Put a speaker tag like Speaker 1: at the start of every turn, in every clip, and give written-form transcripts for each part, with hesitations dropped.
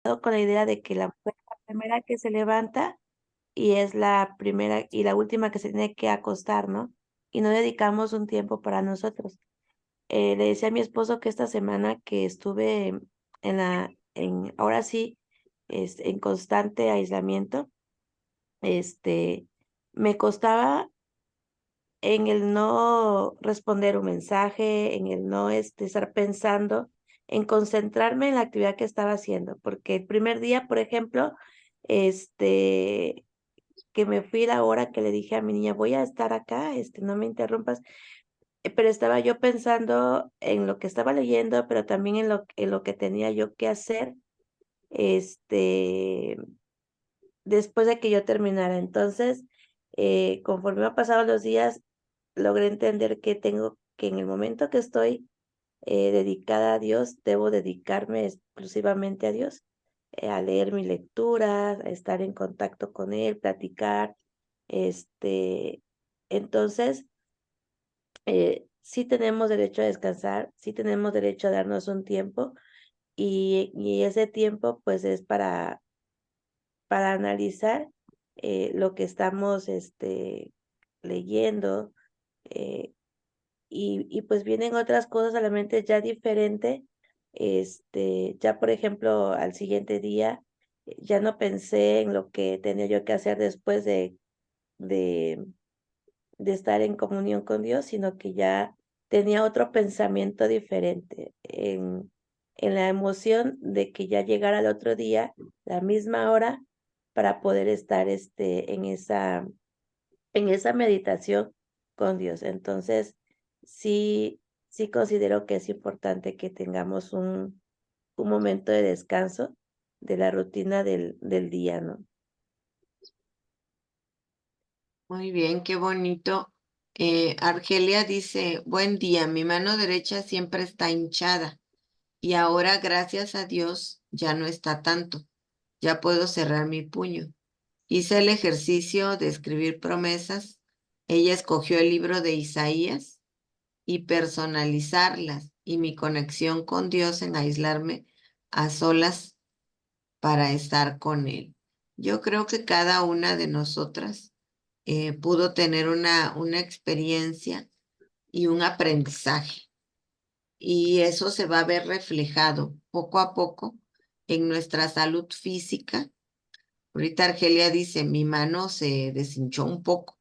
Speaker 1: con la idea de que la mujer es la primera que se levanta y es la primera y la última que se tiene que acostar, ¿no? Y no dedicamos un tiempo para nosotros. Le decía a mi esposo que esta semana que estuve ahora sí, en constante aislamiento, me costaba en el no responder un mensaje, en el no, estar pensando, en concentrarme en la actividad que estaba haciendo, porque el primer día, por ejemplo, este, que me fui la hora que le dije a mi niña: "Voy a estar acá, no me interrumpas", pero estaba yo pensando en lo que estaba leyendo, pero también en lo que tenía yo que hacer, este, después de que yo terminara. Entonces, conforme han pasado los días, logré entender que tengo que en el momento que estoy, dedicada a Dios, debo dedicarme exclusivamente a Dios, a leer mi lectura, a estar en contacto con Él, platicar. Este, entonces, sí tenemos derecho a descansar, sí tenemos derecho a darnos un tiempo, y ese tiempo, pues, es para analizar, lo que estamos, leyendo, eh, pues, vienen otras cosas a la mente ya diferente. Ya, por ejemplo, al siguiente día, ya no pensé en lo que tenía yo que hacer después de de estar en comunión con Dios, sino que ya tenía otro pensamiento diferente, en la emoción de que ya llegara el otro día, la misma hora, para poder estar, en esa meditación con Dios. Entonces, sí considero que es importante que tengamos un momento de descanso de la rutina del día, ¿no?
Speaker 2: Muy bien, qué bonito. Argelia dice, buen día, mi mano derecha siempre está hinchada y ahora, gracias a Dios, ya no está tanto. Ya puedo cerrar mi puño. Hice el ejercicio de escribir promesas. Ella escogió el libro de Isaías y personalizarlas y mi conexión con Dios en aislarme a solas para estar con Él. Yo creo que cada una de nosotras pudo tener una experiencia y un aprendizaje. Y eso se va a ver reflejado poco a poco en nuestra salud física. Ahorita Argelia dice, mi mano se deshinchó un poco,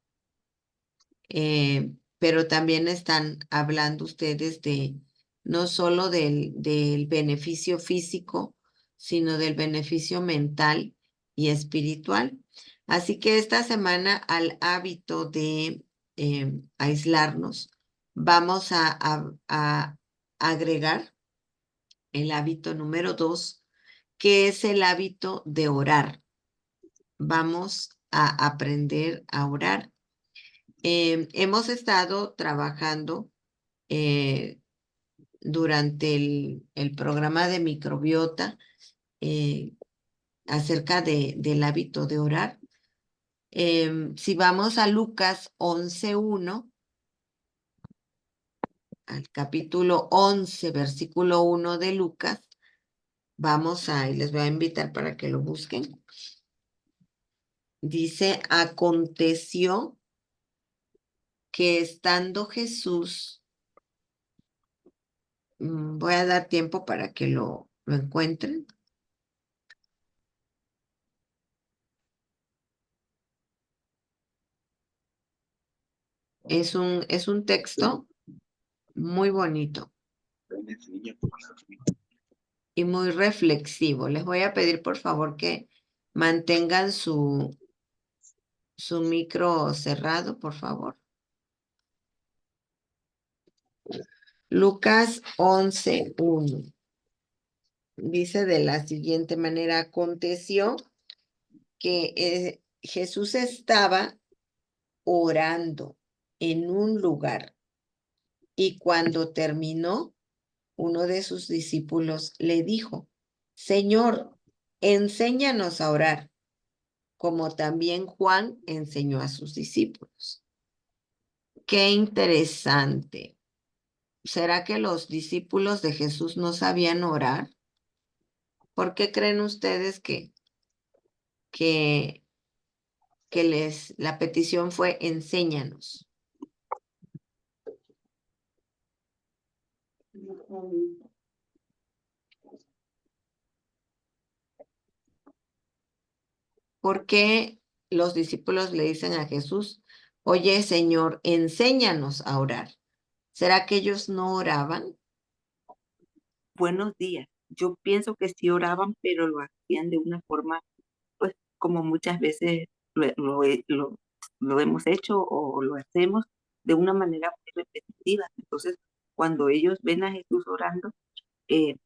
Speaker 2: pero también están hablando ustedes de no solo del beneficio físico, sino del beneficio mental y espiritual. Así que esta semana al hábito de aislarnos, vamos a agregar el hábito número 2, que es el hábito de orar. Vamos a aprender a orar. Hemos estado trabajando eh, durante el programa de microbiota eh, acerca del hábito de orar. Si vamos a Lucas 11:1, al capítulo 11, versículo 1 de Lucas, y les voy a invitar para que lo busquen. Dice, aconteció que estando Jesús, voy a dar tiempo para que lo encuentren. Es un texto muy bonito y muy reflexivo. Les voy a pedir por favor que mantengan su micro cerrado, por favor. Lucas 11:1 dice de la siguiente manera, aconteció que Jesús estaba orando en un lugar y cuando terminó, uno de sus discípulos le dijo, Señor, enséñanos a orar, como también Juan enseñó a sus discípulos. Qué interesante. ¿Será que los discípulos de Jesús no sabían orar? ¿Por qué creen ustedes que, la petición fue enséñanos? ¿Por qué los discípulos le dicen a Jesús, oye, Señor, enséñanos a orar? ¿Será que ellos no oraban?
Speaker 3: Buenos días. Yo pienso que sí oraban, pero lo hacían de una forma, pues, como muchas veces lo hemos hecho o lo hacemos de una manera muy repetitiva. Entonces, cuando ellos ven a Jesús orando, eh,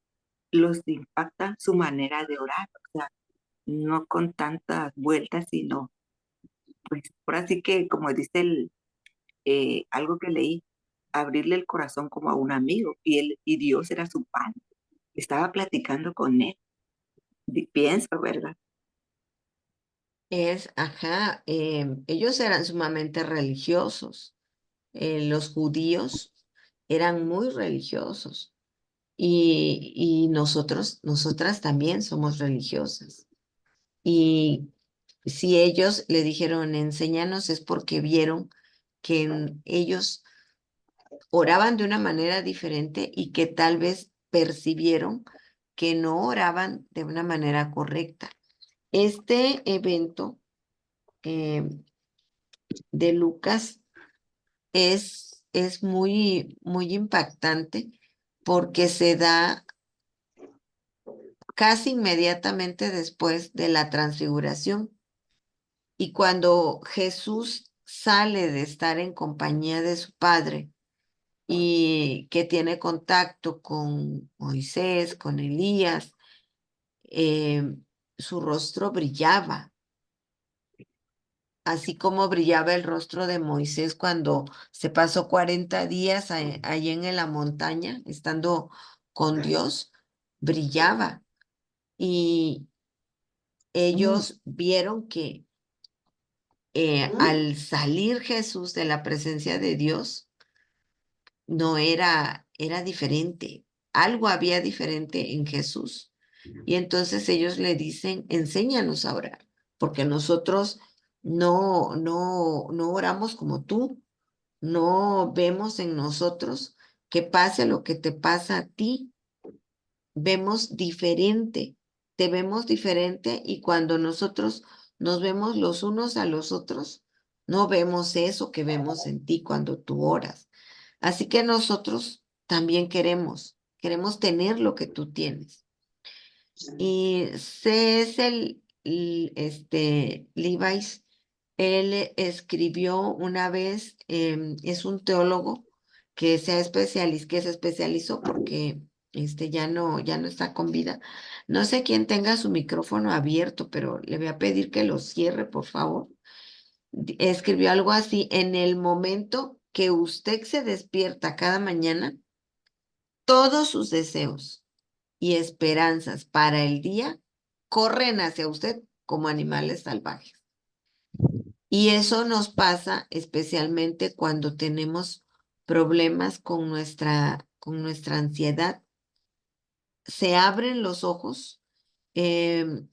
Speaker 3: los impacta su manera de orar, o sea, no con tantas vueltas, sino, pues, por así que, como dice algo que leí, abrirle el corazón como a un amigo, y Dios era su padre, estaba platicando con él. Pienso, ¿verdad?
Speaker 2: Ellos eran sumamente religiosos. Los judíos eran muy religiosos y nosotras también somos religiosas. Y si ellos le dijeron, enséñanos, es porque vieron que ellos oraban de una manera diferente y que tal vez percibieron que no oraban de una manera correcta. Este evento eh, de Lucas es muy, muy impactante porque se da casi inmediatamente después de la transfiguración. Y cuando Jesús sale de estar en compañía de su padre y que tiene contacto con Moisés, con Elías, eh, su rostro brillaba, así como brillaba el rostro de Moisés cuando se pasó 40 días allí en la montaña, estando con Dios, brillaba. Y ellos vieron que al salir Jesús de la presencia de Dios, no era diferente. Algo había diferente en Jesús. Y entonces ellos le dicen, enséñanos a orar, porque nosotros no oramos como tú, no vemos en nosotros que pase lo que te pasa a ti, vemos diferente, te vemos diferente y cuando nosotros nos vemos los unos a los otros, no vemos eso que vemos en ti cuando tú oras. Así que nosotros también queremos tener lo que tú tienes. Y C.S. Levi's, él escribió una vez, es un teólogo que se especializó porque ya no está con vida. No sé quién tenga su micrófono abierto, pero le voy a pedir que lo cierre, por favor. Escribió algo así, en el momento que usted se despierta cada mañana, todos sus deseos y esperanzas para el día corren hacia usted como animales salvajes. Y eso nos pasa especialmente cuando tenemos problemas con nuestra ansiedad. Se abren los ojos. em,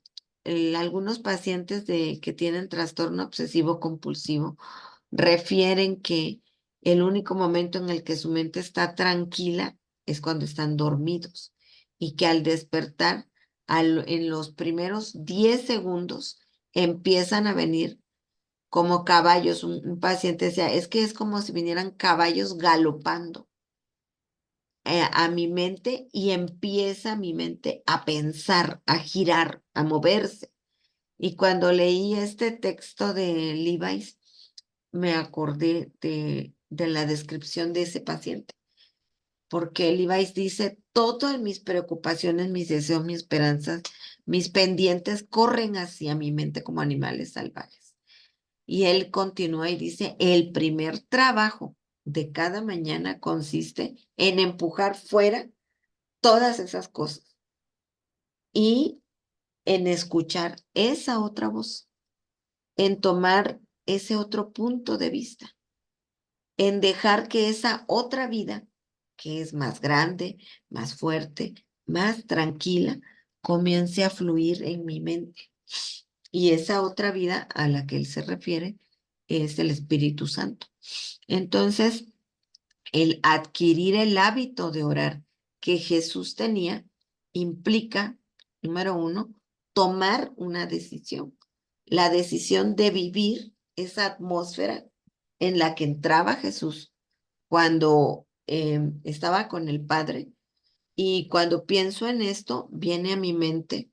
Speaker 2: Algunos pacientes que tienen trastorno obsesivo compulsivo refieren que el único momento en el que su mente está tranquila es cuando están dormidos y que al despertar, en los primeros 10 segundos, empiezan a venir como caballos. Un paciente decía, es que es como si vinieran caballos galopando a mi mente y empieza mi mente a pensar, a girar, a moverse. Y cuando leí este texto de Levi's, me acordé de la descripción de ese paciente, porque Levi's dice, todas mis preocupaciones, mis deseos, mis esperanzas, mis pendientes corren hacia mi mente como animales salvajes. Y él continúa y dice, el primer trabajo de cada mañana consiste en empujar fuera todas esas cosas y en escuchar esa otra voz, en tomar ese otro punto de vista, en dejar que esa otra vida, que es más grande, más fuerte, más tranquila, comience a fluir en mi mente. Y esa otra vida a la que él se refiere es el Espíritu Santo. Entonces, el adquirir el hábito de orar que Jesús tenía implica, número uno, tomar una decisión. La decisión de vivir esa atmósfera en la que entraba Jesús cuando estaba con el Padre. Y cuando pienso en esto, viene a mi mente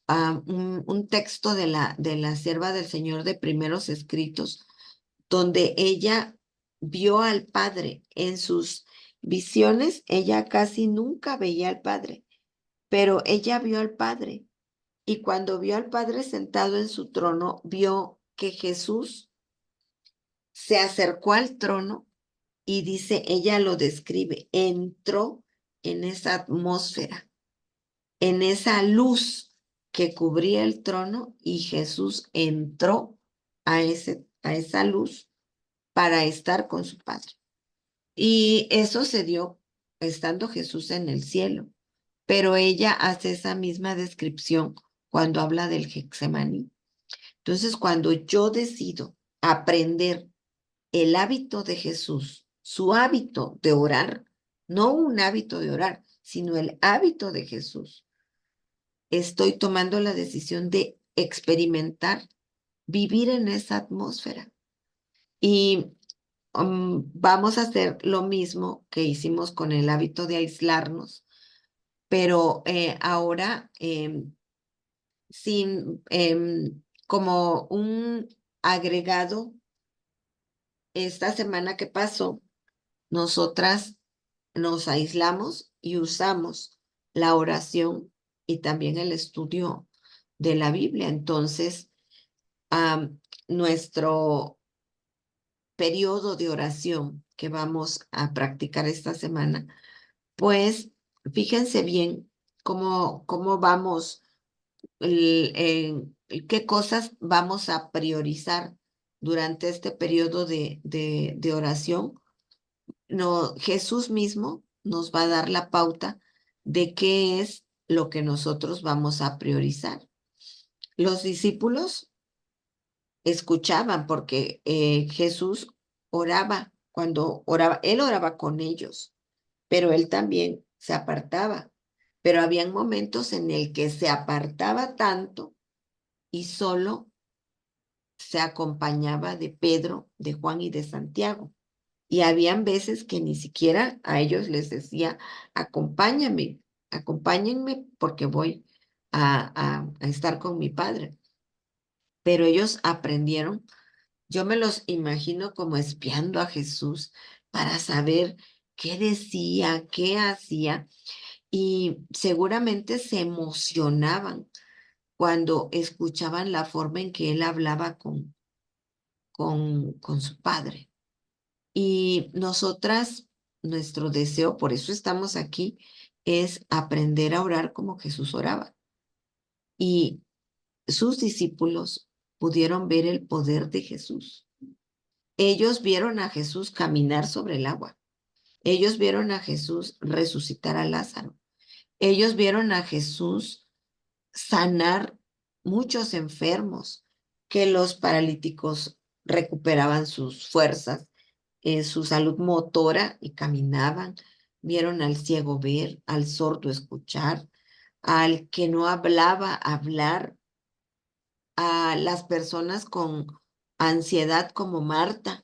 Speaker 2: un texto de la sierva del Señor de Primeros Escritos, donde ella vio al Padre en sus visiones. Ella casi nunca veía al Padre, pero ella vio al Padre. Y cuando vio al Padre sentado en su trono, vio que Jesús se acercó al trono y dice, ella lo describe, entró en esa atmósfera, en esa luz que cubría el trono, y Jesús entró a esa luz para estar con su Padre. Y eso se dio estando Jesús en el cielo, pero ella hace esa misma descripción cuando habla del Getsemaní. Entonces, cuando yo decido aprender el hábito de Jesús, su hábito de orar, no un hábito de orar, sino el hábito de Jesús, estoy tomando la decisión de experimentar, vivir en esa atmósfera. Y vamos a hacer lo mismo que hicimos con el hábito de aislarnos, pero ahora sin como un agregado. Esta semana que pasó, nosotras nos aislamos y usamos la oración y también el estudio de la Biblia. Entonces, nuestro periodo de oración que vamos a practicar esta semana, pues fíjense bien cómo vamos, qué cosas vamos a priorizar durante este periodo de oración. No, Jesús mismo nos va a dar la pauta de qué es lo que nosotros vamos a priorizar. Los discípulos escuchaban porque Jesús oraba. Cuando oraba, él oraba con ellos, pero él también se apartaba. Pero habían momentos en el que se apartaba tanto y solo se acompañaba de Pedro, de Juan y de Santiago. Y habían veces que ni siquiera a ellos les decía, acompáñame, acompáñenme porque voy a estar con mi padre. Pero ellos aprendieron. Yo me los imagino como espiando a Jesús para saber qué decía, qué hacía, y seguramente se emocionaban cuando escuchaban la forma en que él hablaba con su padre. Y nosotras, nuestro deseo, por eso estamos aquí, es aprender a orar como Jesús oraba. Y sus discípulos pudieron ver el poder de Jesús. Ellos vieron a Jesús caminar sobre el agua. Ellos vieron a Jesús resucitar a Lázaro. Ellos vieron a Jesús sanar muchos enfermos, que los paralíticos recuperaban sus fuerzas, su salud motora y caminaban. Vieron al ciego ver, al sordo escuchar, al que no hablaba hablar, a las personas con ansiedad como Marta,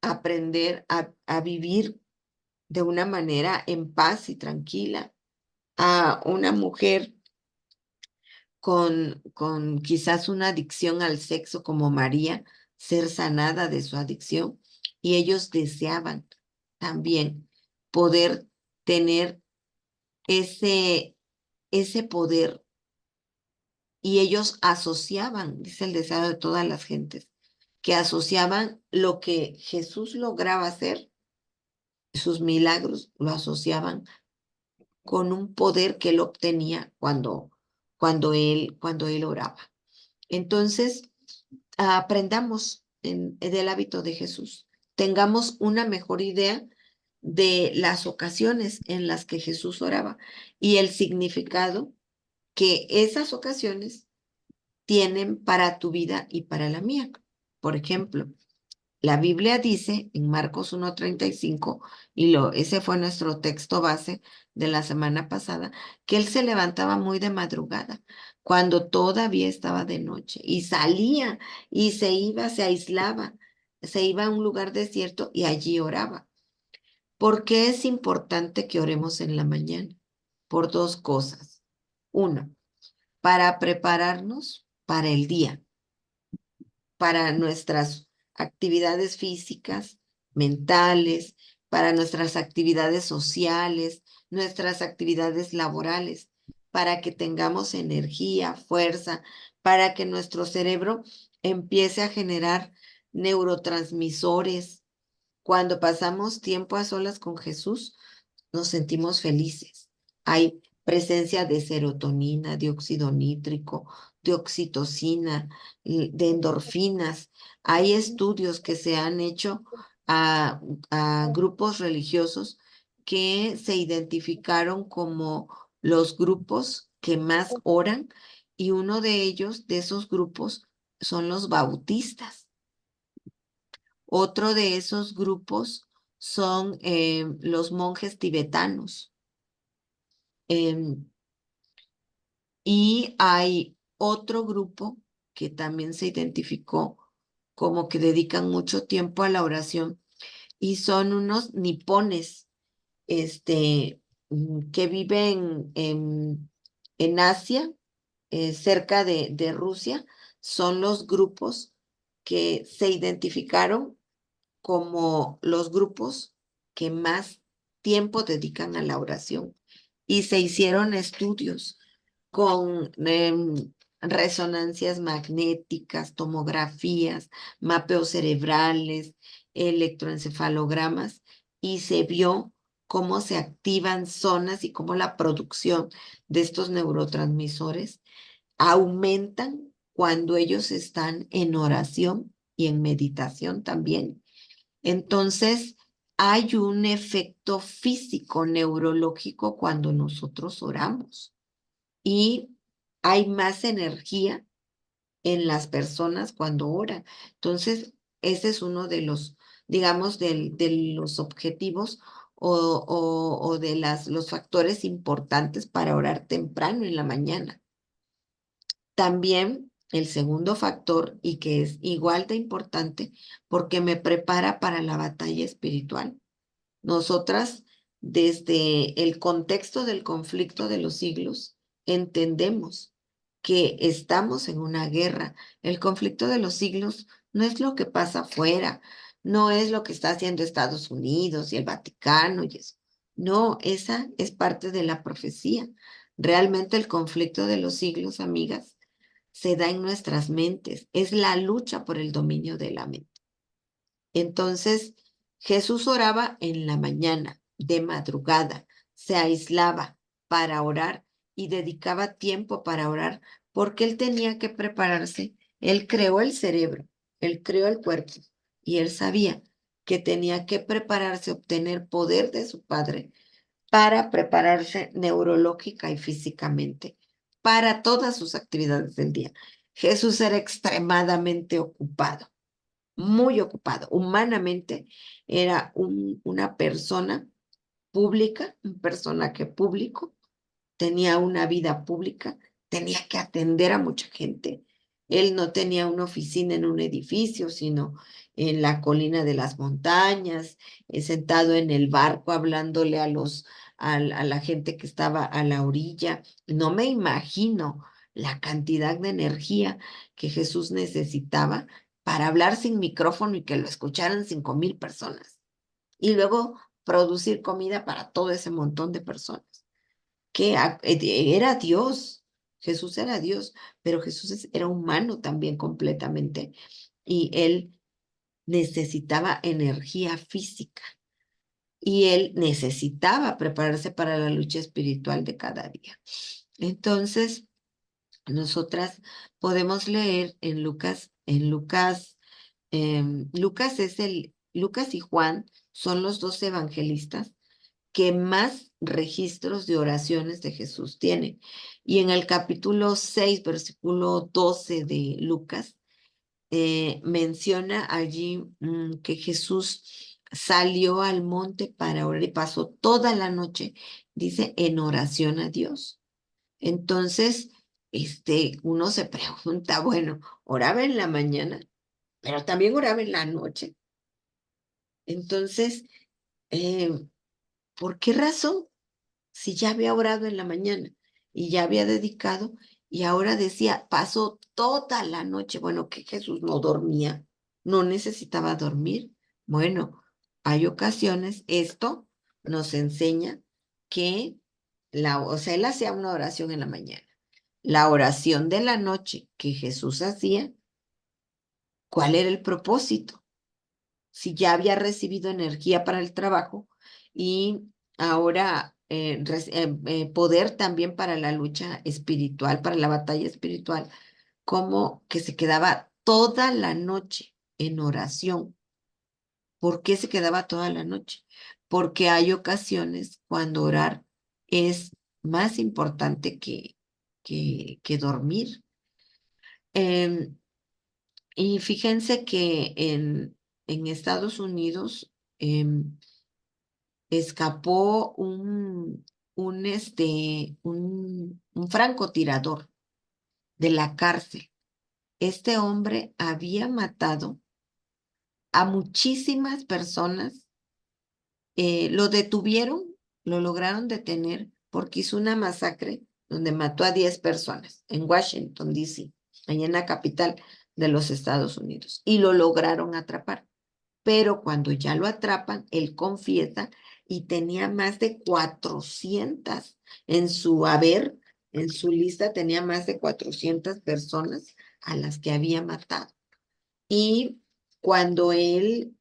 Speaker 2: aprender a vivir de una manera en paz y tranquila, a una mujer con quizás una adicción al sexo como María, ser sanada de su adicción. Y ellos deseaban también poder tener ese poder. Y ellos asociaban, dice el deseo de todas las gentes, que asociaban lo que Jesús lograba hacer, sus milagros, lo asociaban con un poder que él obtenía cuando él oraba. Entonces, aprendamos del hábito de Jesús, tengamos una mejor idea de las ocasiones en las que Jesús oraba y el significado que esas ocasiones tienen para tu vida y para la mía. Por ejemplo, la Biblia dice en Marcos 1:35, ese fue nuestro texto base de la semana pasada, que él se levantaba muy de madrugada, cuando todavía estaba de noche, y salía y se aislaba, se iba a un lugar desierto y allí oraba. ¿Por qué es importante que oremos en la mañana? Por dos cosas. Uno, para prepararnos para el día, para nuestras actividades físicas, mentales, para nuestras actividades sociales, nuestras actividades laborales, para que tengamos energía, fuerza, para que nuestro cerebro empiece a generar neurotransmisores. Cuando pasamos tiempo a solas con Jesús, nos sentimos felices. Hay presencia de serotonina, de óxido nítrico, de oxitocina, de endorfinas. Hay estudios que se han hecho a, a grupos religiosos que se identificaron como los grupos que más oran, y uno de ellos, de esos grupos, son los bautistas. Otro de esos grupos son los monjes tibetanos. Em, y hay otro grupo que también se identificó como que dedican mucho tiempo a la oración, y son unos nipones, que viven en Asia, cerca de Rusia. Son los grupos que se identificaron como los grupos que más tiempo dedican a la oración, y se hicieron estudios con resonancias magnéticas, tomografías, mapeos cerebrales, electroencefalogramas, y se vio cómo se activan zonas y cómo la producción de estos neurotransmisores aumentan cuando ellos están en oración y en meditación también. Entonces, hay un efecto físico, neurológico cuando nosotros oramos, y hay más energía en las personas cuando oran. Entonces, ese es uno de los, digamos, de los objetivos o de los factores importantes para orar temprano en la mañana. También el segundo factor, y que es igual de importante, porque me prepara para la batalla espiritual. Nosotras, desde el contexto del conflicto de los siglos, entendemos que estamos en una guerra. El conflicto de los siglos no es lo que pasa afuera, no es lo que está haciendo Estados Unidos y el Vaticano y eso. No, esa es parte de la profecía. Realmente el conflicto de los siglos, amigas, se da en nuestras mentes. Es la lucha por el dominio de la mente. Entonces, Jesús oraba en la mañana, de madrugada, se aislaba para orar y dedicaba tiempo para orar, porque él tenía que prepararse. Él creó el cerebro, él creó el cuerpo, y él sabía que tenía que prepararse, obtener poder de su Padre para prepararse neurológica y físicamente para todas sus actividades del día. Jesús era extremadamente ocupado, muy ocupado. Humanamente era una persona pública, un personaje público, tenía una vida pública, tenía que atender a mucha gente. Él no tenía una oficina en un edificio, sino en la colina de las montañas, sentado en el barco hablándole a la gente que estaba a la orilla. No me imagino la cantidad de energía que Jesús necesitaba para hablar sin micrófono y que lo escucharan 5,000 personas. Y luego producir comida para todo ese montón de personas que era Dios. Jesús era Dios, pero Jesús era humano también completamente, y él necesitaba energía física, y él necesitaba prepararse para la lucha espiritual de cada día. Entonces, nosotras podemos leer Lucas y Juan son los 12 evangelistas que más registros de oraciones de Jesús tienen. Y en el capítulo 6, versículo 12 de Lucas, menciona allí que Jesús salió al monte para orar y pasó toda la noche, dice, en oración a Dios. Entonces, uno se pregunta, bueno, oraba en la mañana, pero también oraba en la noche. Entonces, eh, ¿por qué razón? Si ya había orado en la mañana y ya había dedicado, y ahora decía, pasó toda la noche. Bueno, que Jesús no dormía, no necesitaba dormir. Bueno, hay ocasiones, esto nos enseña que o sea, él hacía una oración en la mañana. La oración de la noche que Jesús hacía, ¿cuál era el propósito? Si ya había recibido energía para el trabajo y ahora poder también para la lucha espiritual, para la batalla espiritual, como que se quedaba toda la noche en oración. ¿Por qué se quedaba toda la noche? Porque hay ocasiones cuando orar es más importante que dormir. Em, y fíjense que en Estados Unidos, escapó un francotirador de la cárcel. Este hombre había matado a muchísimas personas. Lo detuvieron, lo lograron detener porque hizo una masacre donde mató a 10 personas en Washington, D.C., allá en la capital de los Estados Unidos, y lo lograron atrapar. Pero cuando ya lo atrapan, él confiesa y tenía más de 400 en su haber, en su lista tenía más de 400 personas a las que había matado. Y cuando él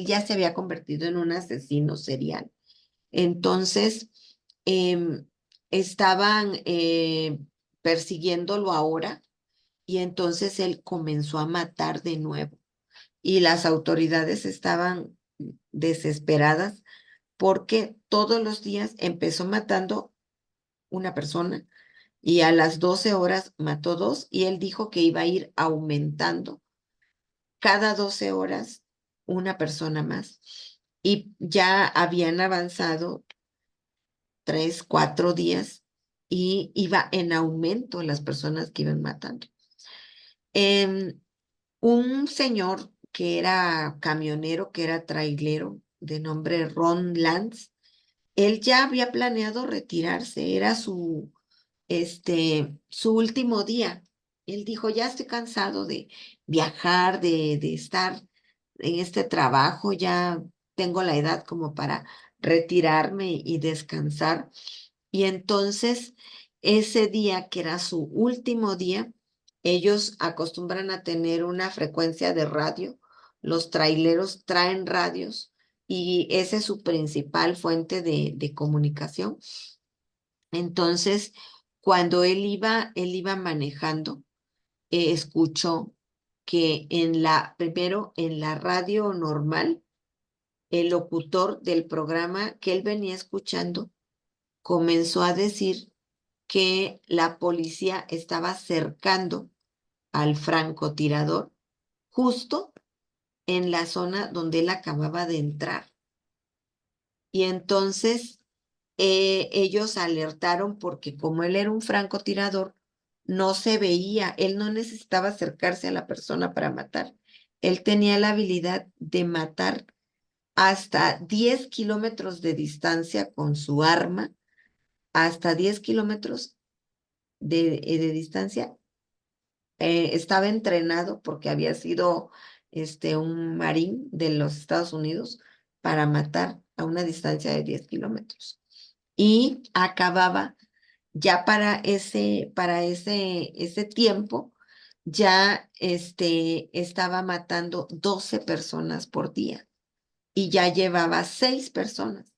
Speaker 2: ya se había convertido en un asesino serial. Entonces, em, estaban persiguiéndolo ahora y entonces él comenzó a matar de nuevo y las autoridades estaban desesperadas porque todos los días empezó matando una persona y a las 12 horas mató dos y él dijo que iba a ir aumentando cada 12 horas una persona más. Y ya habían avanzado 3, 4 días y iba en aumento las personas que iban matando. Un señor que era camionero, que era trailero, de nombre Ron Lance, él ya había planeado retirarse, era su último día. Él dijo, ya estoy cansado de viajar, de estar en este trabajo, ya tengo la edad como para retirarme y descansar. Y entonces, ese día, que era su último día, ellos acostumbran a tener una frecuencia de radio. Los traileros traen radios y esa es su principal fuente de comunicación. Entonces, cuando él iba manejando, escuchó que primero en la radio normal, el locutor del programa que él venía escuchando comenzó a decir que la policía estaba cercando al francotirador justo en la zona donde él acababa de entrar. Y entonces ellos alertaron porque como él era un francotirador, no se veía, él no necesitaba acercarse a la persona para matar. Él tenía la habilidad de matar hasta 10 kilómetros de distancia con su arma, hasta 10 kilómetros de distancia. Estaba entrenado porque había sido un marín de los Estados Unidos para matar a una distancia de 10 kilómetros. Y acababa ya para ese tiempo, ya estaba matando 12 personas por día y ya llevaba 6 personas.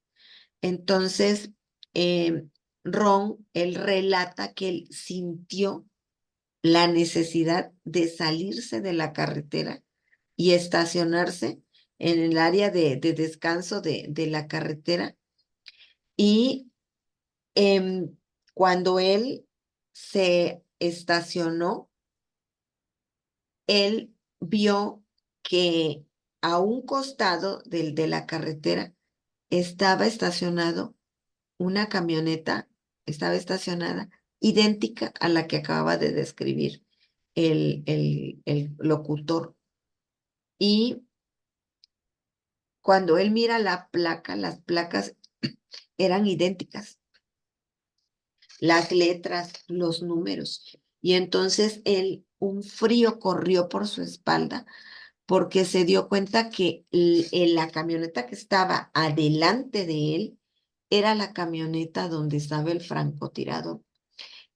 Speaker 2: Entonces, eh, Ron, él relata que él sintió la necesidad de salirse de la carretera y estacionarse en el área de descanso de la carretera. Y cuando él se estacionó, él vio que a un costado de la carretera estaba estacionado una camioneta, estaba estacionada idéntica a la que acababa de describir el locutor. Y cuando él mira la placa, las placas eran idénticas, las letras, los números. Y entonces un frío corrió por su espalda porque se dio cuenta que la camioneta que estaba adelante de él era la camioneta donde estaba el francotirador.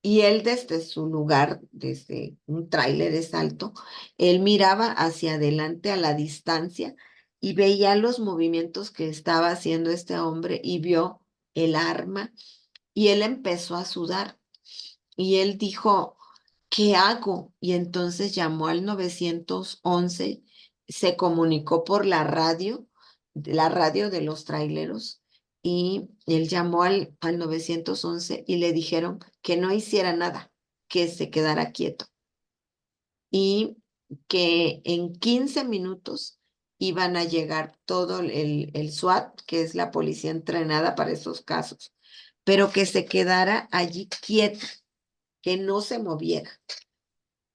Speaker 2: Y él desde su lugar, desde un tráiler es alto, él miraba hacia adelante a la distancia y veía los movimientos que estaba haciendo este hombre y vio el arma y él empezó a sudar y él dijo, ¿qué hago? Y entonces llamó al 911, se comunicó por la radio de los traileros, y él llamó al 911 y le dijeron que no hiciera nada, que se quedara quieto y que en 15 minutos iban a llegar todo el SWAT, que es la policía entrenada para esos casos, pero que se quedara allí quieto, que no se moviera.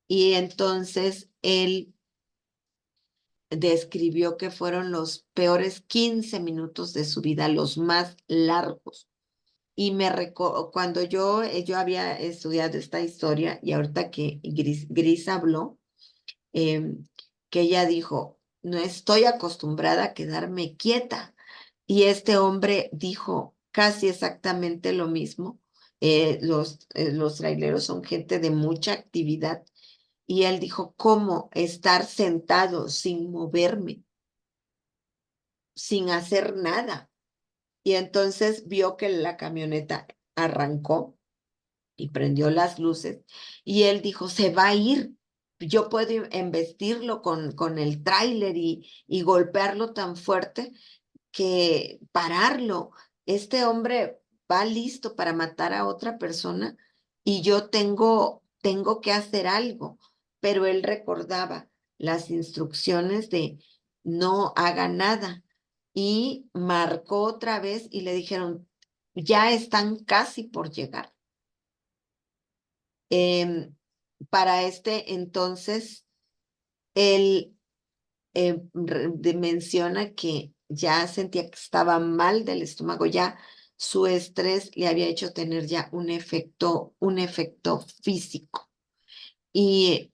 Speaker 2: Y entonces él describió que fueron los peores 15 minutos de su vida, los más largos. Y cuando yo había estudiado esta historia y ahorita que Gris habló, que ella dijo, no estoy acostumbrada a quedarme quieta. Y este hombre dijo casi exactamente lo mismo. Los traileros son gente de mucha actividad. Y él dijo, ¿cómo estar sentado sin moverme, sin hacer nada? Y entonces vio que la camioneta arrancó y prendió las luces y él dijo, se va a ir. Yo puedo embestirlo con el tráiler y golpearlo tan fuerte que pararlo. Este hombre va listo para matar a otra persona y yo tengo que hacer algo. Pero él recordaba las instrucciones de no haga nada y marcó otra vez y le dijeron, ya están casi por llegar. Para este entonces, él menciona que ya sentía que estaba mal del estómago, ya su estrés le había hecho tener ya un efecto físico. Y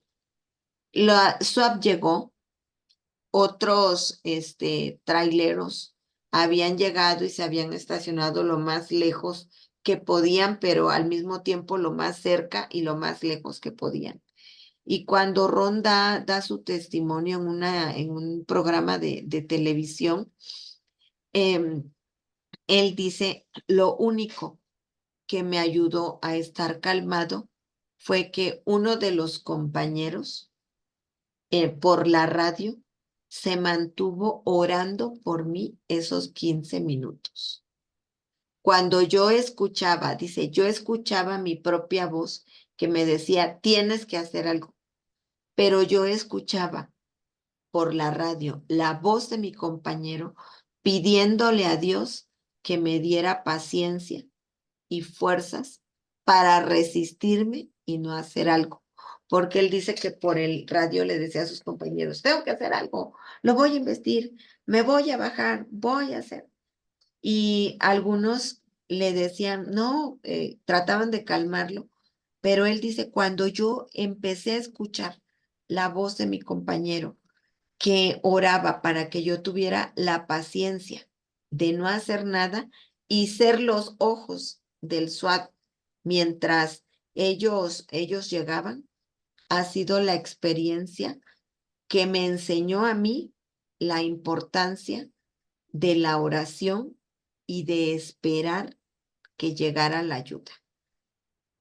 Speaker 2: SWAT llegó, otros traileros habían llegado y se habían estacionado lo más lejos que podían, pero al mismo tiempo lo más cerca y lo más lejos que podían. Y cuando Ron da su testimonio en un programa de televisión, él dice, lo único que me ayudó a estar calmado fue que uno de los compañeros por la radio se mantuvo orando por mí esos 15 minutos. Cuando yo escuchaba, dice, yo escuchaba mi propia voz que me decía, tienes que hacer algo, pero yo escuchaba por la radio la voz de mi compañero pidiéndole a Dios que me diera paciencia y fuerzas para resistirme y no hacer algo. Porque él dice que por el radio le decía a sus compañeros, tengo que hacer algo, lo voy a investir, me voy a bajar, voy a hacer. Y algunos le decían, no, trataban de calmarlo, pero él dice, cuando yo empecé a escuchar la voz de mi compañero, que oraba para que yo tuviera la paciencia de no hacer nada y ser los ojos del SWAT mientras ellos llegaban, ha sido la experiencia que me enseñó a mí la importancia de la oración y de esperar que llegara la ayuda.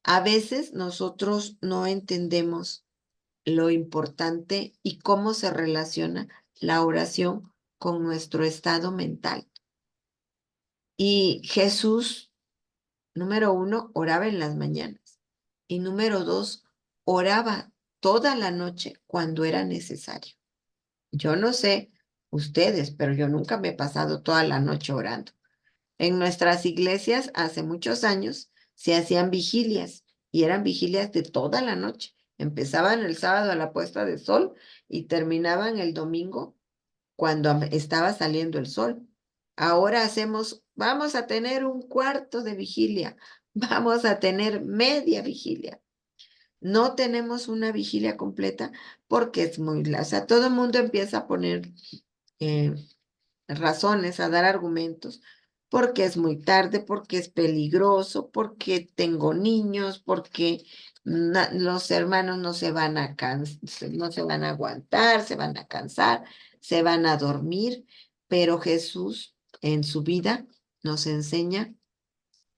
Speaker 2: A veces nosotros no entendemos lo importante y cómo se relaciona la oración con nuestro estado mental. Y Jesús, número 1, oraba en las mañanas. Y número 2, oraba toda la noche cuando era necesario. Yo no sé ustedes, pero yo nunca me he pasado toda la noche orando. En nuestras iglesias hace muchos años se hacían vigilias y eran vigilias de toda la noche. Empezaban el sábado a la puesta de sol y terminaban el domingo cuando estaba saliendo el sol. Ahora vamos a tener un cuarto de vigilia, vamos a tener media vigilia. No tenemos una vigilia completa porque es o sea, todo el mundo empieza a poner razones, a dar argumentos, porque es muy tarde, porque es peligroso, porque tengo niños, porque los hermanos no se van a no se van a aguantar, se van a cansar, se van a dormir, pero Jesús en su vida nos enseña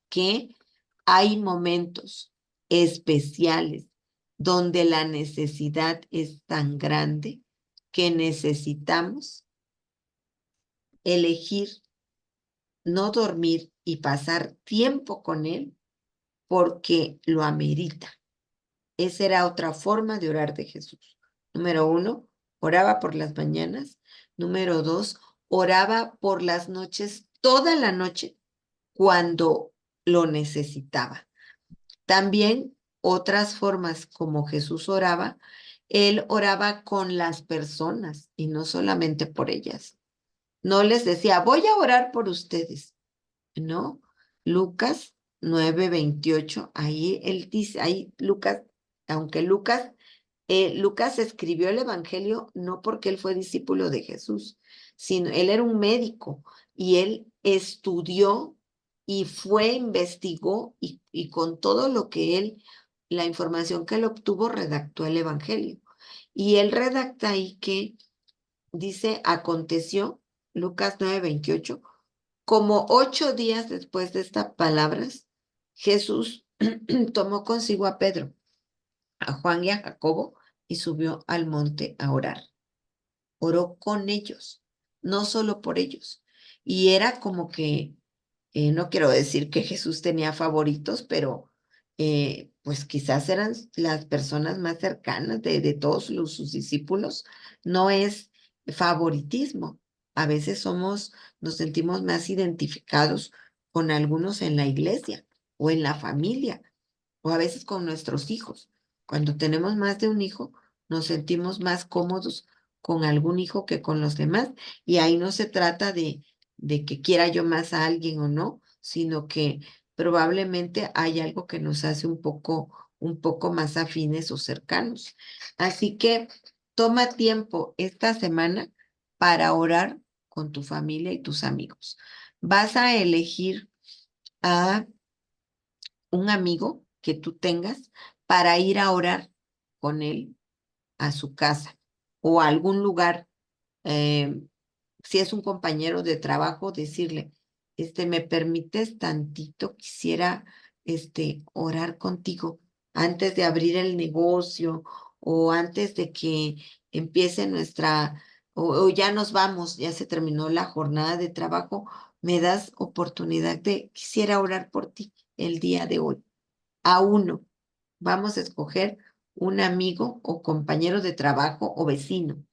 Speaker 2: que hay momentos especiales donde la necesidad es tan grande que necesitamos elegir no dormir y pasar tiempo con Él porque lo amerita. Esa era otra forma de orar de Jesús. Número 1, oraba por las mañanas. Número 2, oraba por las noches, toda la noche, cuando lo necesitaba. También otras formas como Jesús oraba, Él oraba con las personas y no solamente por ellas. No les decía, voy a orar por ustedes. ¿No? Lucas 9:28, ahí él dice, ahí Lucas, aunque Lucas escribió el Evangelio no porque él fue discípulo de Jesús, sino él era un médico y él estudió y investigó y con todo lo que la información que él obtuvo, redactó el Evangelio. Y él redacta ahí que dice, aconteció, Lucas 9:28, como 8 días después de estas palabras, Jesús tomó consigo a Pedro, a Juan y a Jacobo y subió al monte a orar. Oró con ellos, no solo por ellos. Y era como que, no quiero decir que Jesús tenía favoritos, pero pues quizás eran las personas más cercanas de todos sus discípulos. No es favoritismo. A veces nos sentimos más identificados con algunos en la iglesia o en la familia o a veces con nuestros hijos. Cuando tenemos más de un hijo, nos sentimos más cómodos con algún hijo que con los demás. Y ahí no se trata de que quiera yo más a alguien o no, sino que probablemente hay algo que nos hace un poco más afines o cercanos. Así que toma tiempo esta semana para orar con tu familia y tus amigos. Vas a elegir a un amigo que tú tengas para ir a orar con él a su casa o a algún lugar. Si es un compañero de trabajo, decirle, ¿me permites tantito? Quisiera, orar contigo antes de abrir el negocio o antes de que empiece o ya nos vamos, ya se terminó la jornada de trabajo, me das oportunidad quisiera orar por ti el día de hoy. A uno, vamos a escoger un amigo o compañero de trabajo o vecino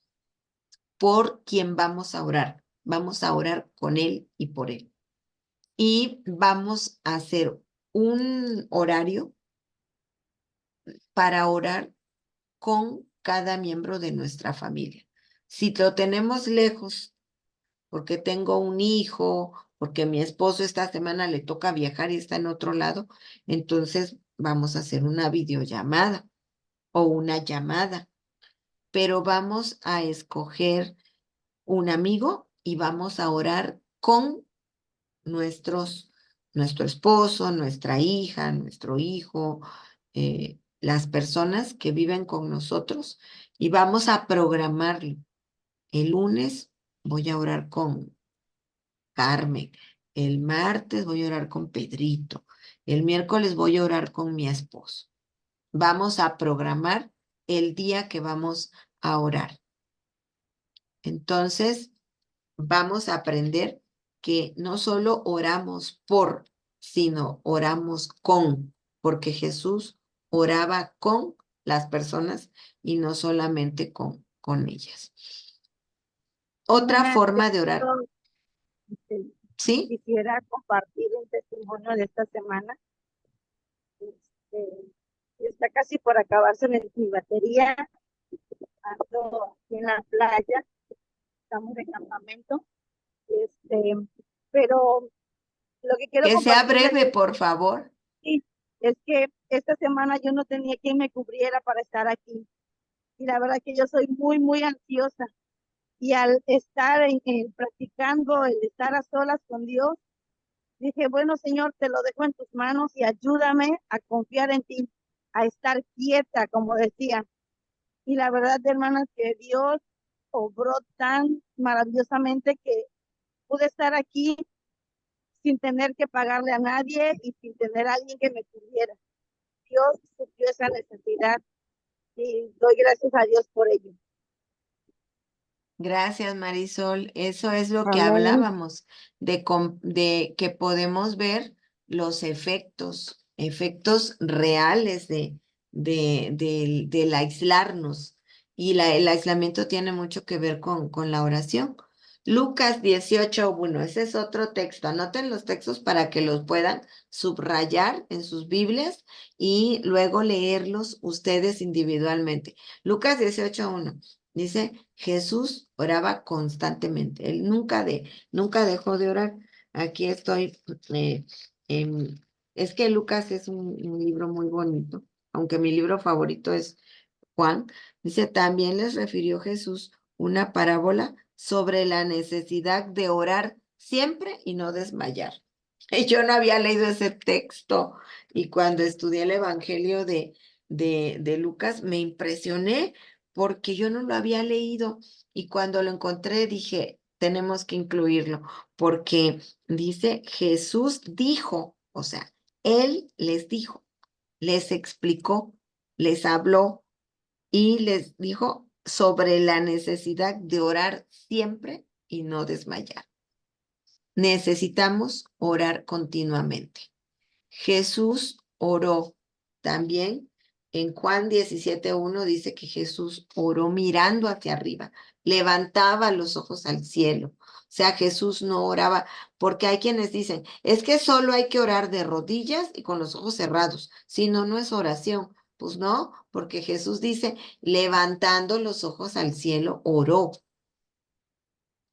Speaker 2: por quien vamos a orar. Vamos a orar con él y por él. Y vamos a hacer un horario para orar con cada miembro de nuestra familia. Si lo tenemos lejos, porque tengo un hijo, porque mi esposo esta semana le toca viajar y está en otro lado, entonces vamos a hacer una videollamada o una llamada, pero vamos a escoger un amigo y vamos a orar con nuestro esposo, nuestra hija, nuestro hijo, las personas que viven con nosotros y vamos a programarlo. El lunes voy a orar con Carmen, el martes voy a orar con Pedrito, el miércoles voy a orar con mi esposo. Vamos a programar el día que vamos a orar. Entonces, vamos a aprender que no solo oramos por, sino oramos con, porque Jesús oraba con las personas y no solamente con ellas. Otra
Speaker 4: Hermana,
Speaker 2: forma de orar,
Speaker 4: yo este,
Speaker 2: ¿sí?
Speaker 4: quisiera compartir un testimonio de esta semana. Este, está casi por acabarse mi batería. Ando aquí en la playa, estamos de campamento. Este, pero lo que quiero
Speaker 2: Que sea
Speaker 4: compartirles
Speaker 2: breve, por favor.
Speaker 4: es que esta semana yo no tenía quien me cubriera para estar aquí. Y la verdad que yo soy muy, muy ansiosa. Y al estar practicando, el estar a solas con Dios, dije, bueno, Señor, te lo dejo en tus manos y ayúdame a confiar en ti, a estar quieta, como decía. Y la verdad, hermanas, que Dios obró tan maravillosamente que pude estar aquí sin tener que pagarle a nadie y sin tener a alguien que me cubriera. Dios suplió esa necesidad y doy gracias a Dios por ello.
Speaker 2: Gracias, Marisol. Eso es lo que
Speaker 4: Amén.
Speaker 2: hablábamos, de que podemos ver los efectos reales del aislarnos. Y el aislamiento tiene mucho que ver con la oración. Lucas 18:1, ese es otro texto. Anoten los textos para que los puedan subrayar en sus Biblias y luego leerlos ustedes individualmente. Lucas 18:1. Dice, Jesús oraba constantemente. Él nunca dejó de orar. Aquí estoy. Em, es que Lucas es un libro muy bonito, aunque mi libro favorito es Juan. Dice, también les refirió Jesús una parábola sobre la necesidad de orar siempre y no desmayar. Y yo no había leído ese texto y cuando estudié el Evangelio de Lucas me impresioné porque yo no lo había leído y cuando lo encontré dije, tenemos que incluirlo porque dice, Jesús dijo, o sea, Él les dijo, les explicó, les habló y les dijo sobre la necesidad de orar siempre y no desmayar. Necesitamos orar continuamente. Jesús oró también. En Juan 17:1 dice que Jesús oró mirando hacia arriba, levantaba los ojos al cielo. O sea, Jesús no oraba, porque hay quienes dicen, es que solo hay que orar de rodillas y con los ojos cerrados, si no, no es oración. Pues no, porque Jesús dice, levantando los ojos al cielo, oró.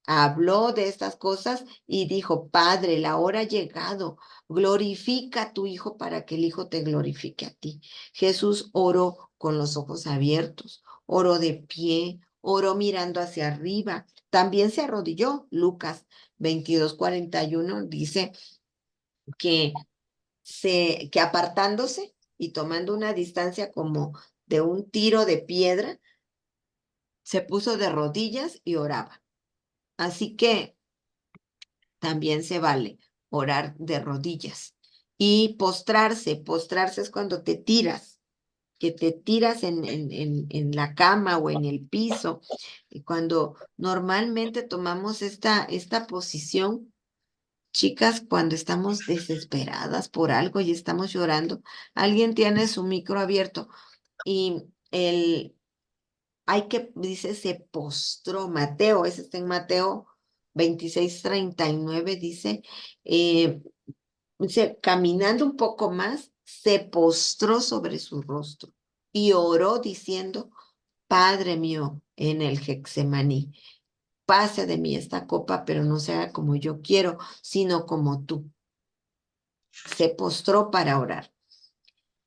Speaker 2: Habló de estas cosas y dijo, Padre, la hora ha llegado, glorifica a tu Hijo para que el Hijo te glorifique a ti. Jesús oró con los ojos abiertos, oró de pie, oró mirando hacia arriba, también se arrodilló. Lucas 22:41 dice que apartándose y tomando una distancia como de un tiro de piedra, se puso de rodillas y oraba. Así que también se vale orar de rodillas. Y postrarse es cuando te tiras, que te tiras en la cama o en el piso. Y cuando normalmente tomamos esta posición, chicas, cuando estamos desesperadas por algo y estamos llorando, alguien tiene su micro abierto y dice, se postró. Mateo, ese está en Mateo 26:39, eh, dice, caminando un poco más, se postró sobre su rostro y oró diciendo, Padre mío, en el Getsemaní, pase de mí esta copa, pero no sea como yo quiero, sino como tú. Se postró para orar.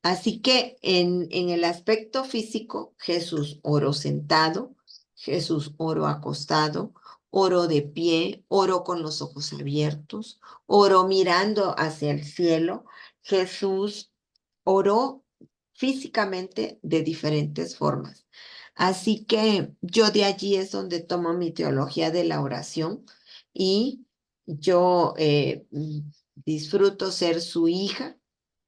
Speaker 2: Así que en el aspecto físico, Jesús oró sentado, Jesús oró acostado, oró de pie, oró con los ojos abiertos, oró mirando hacia el cielo. Jesús oró físicamente de diferentes formas. Así que yo de allí es donde tomo mi teología de la oración y yo disfruto ser su hija.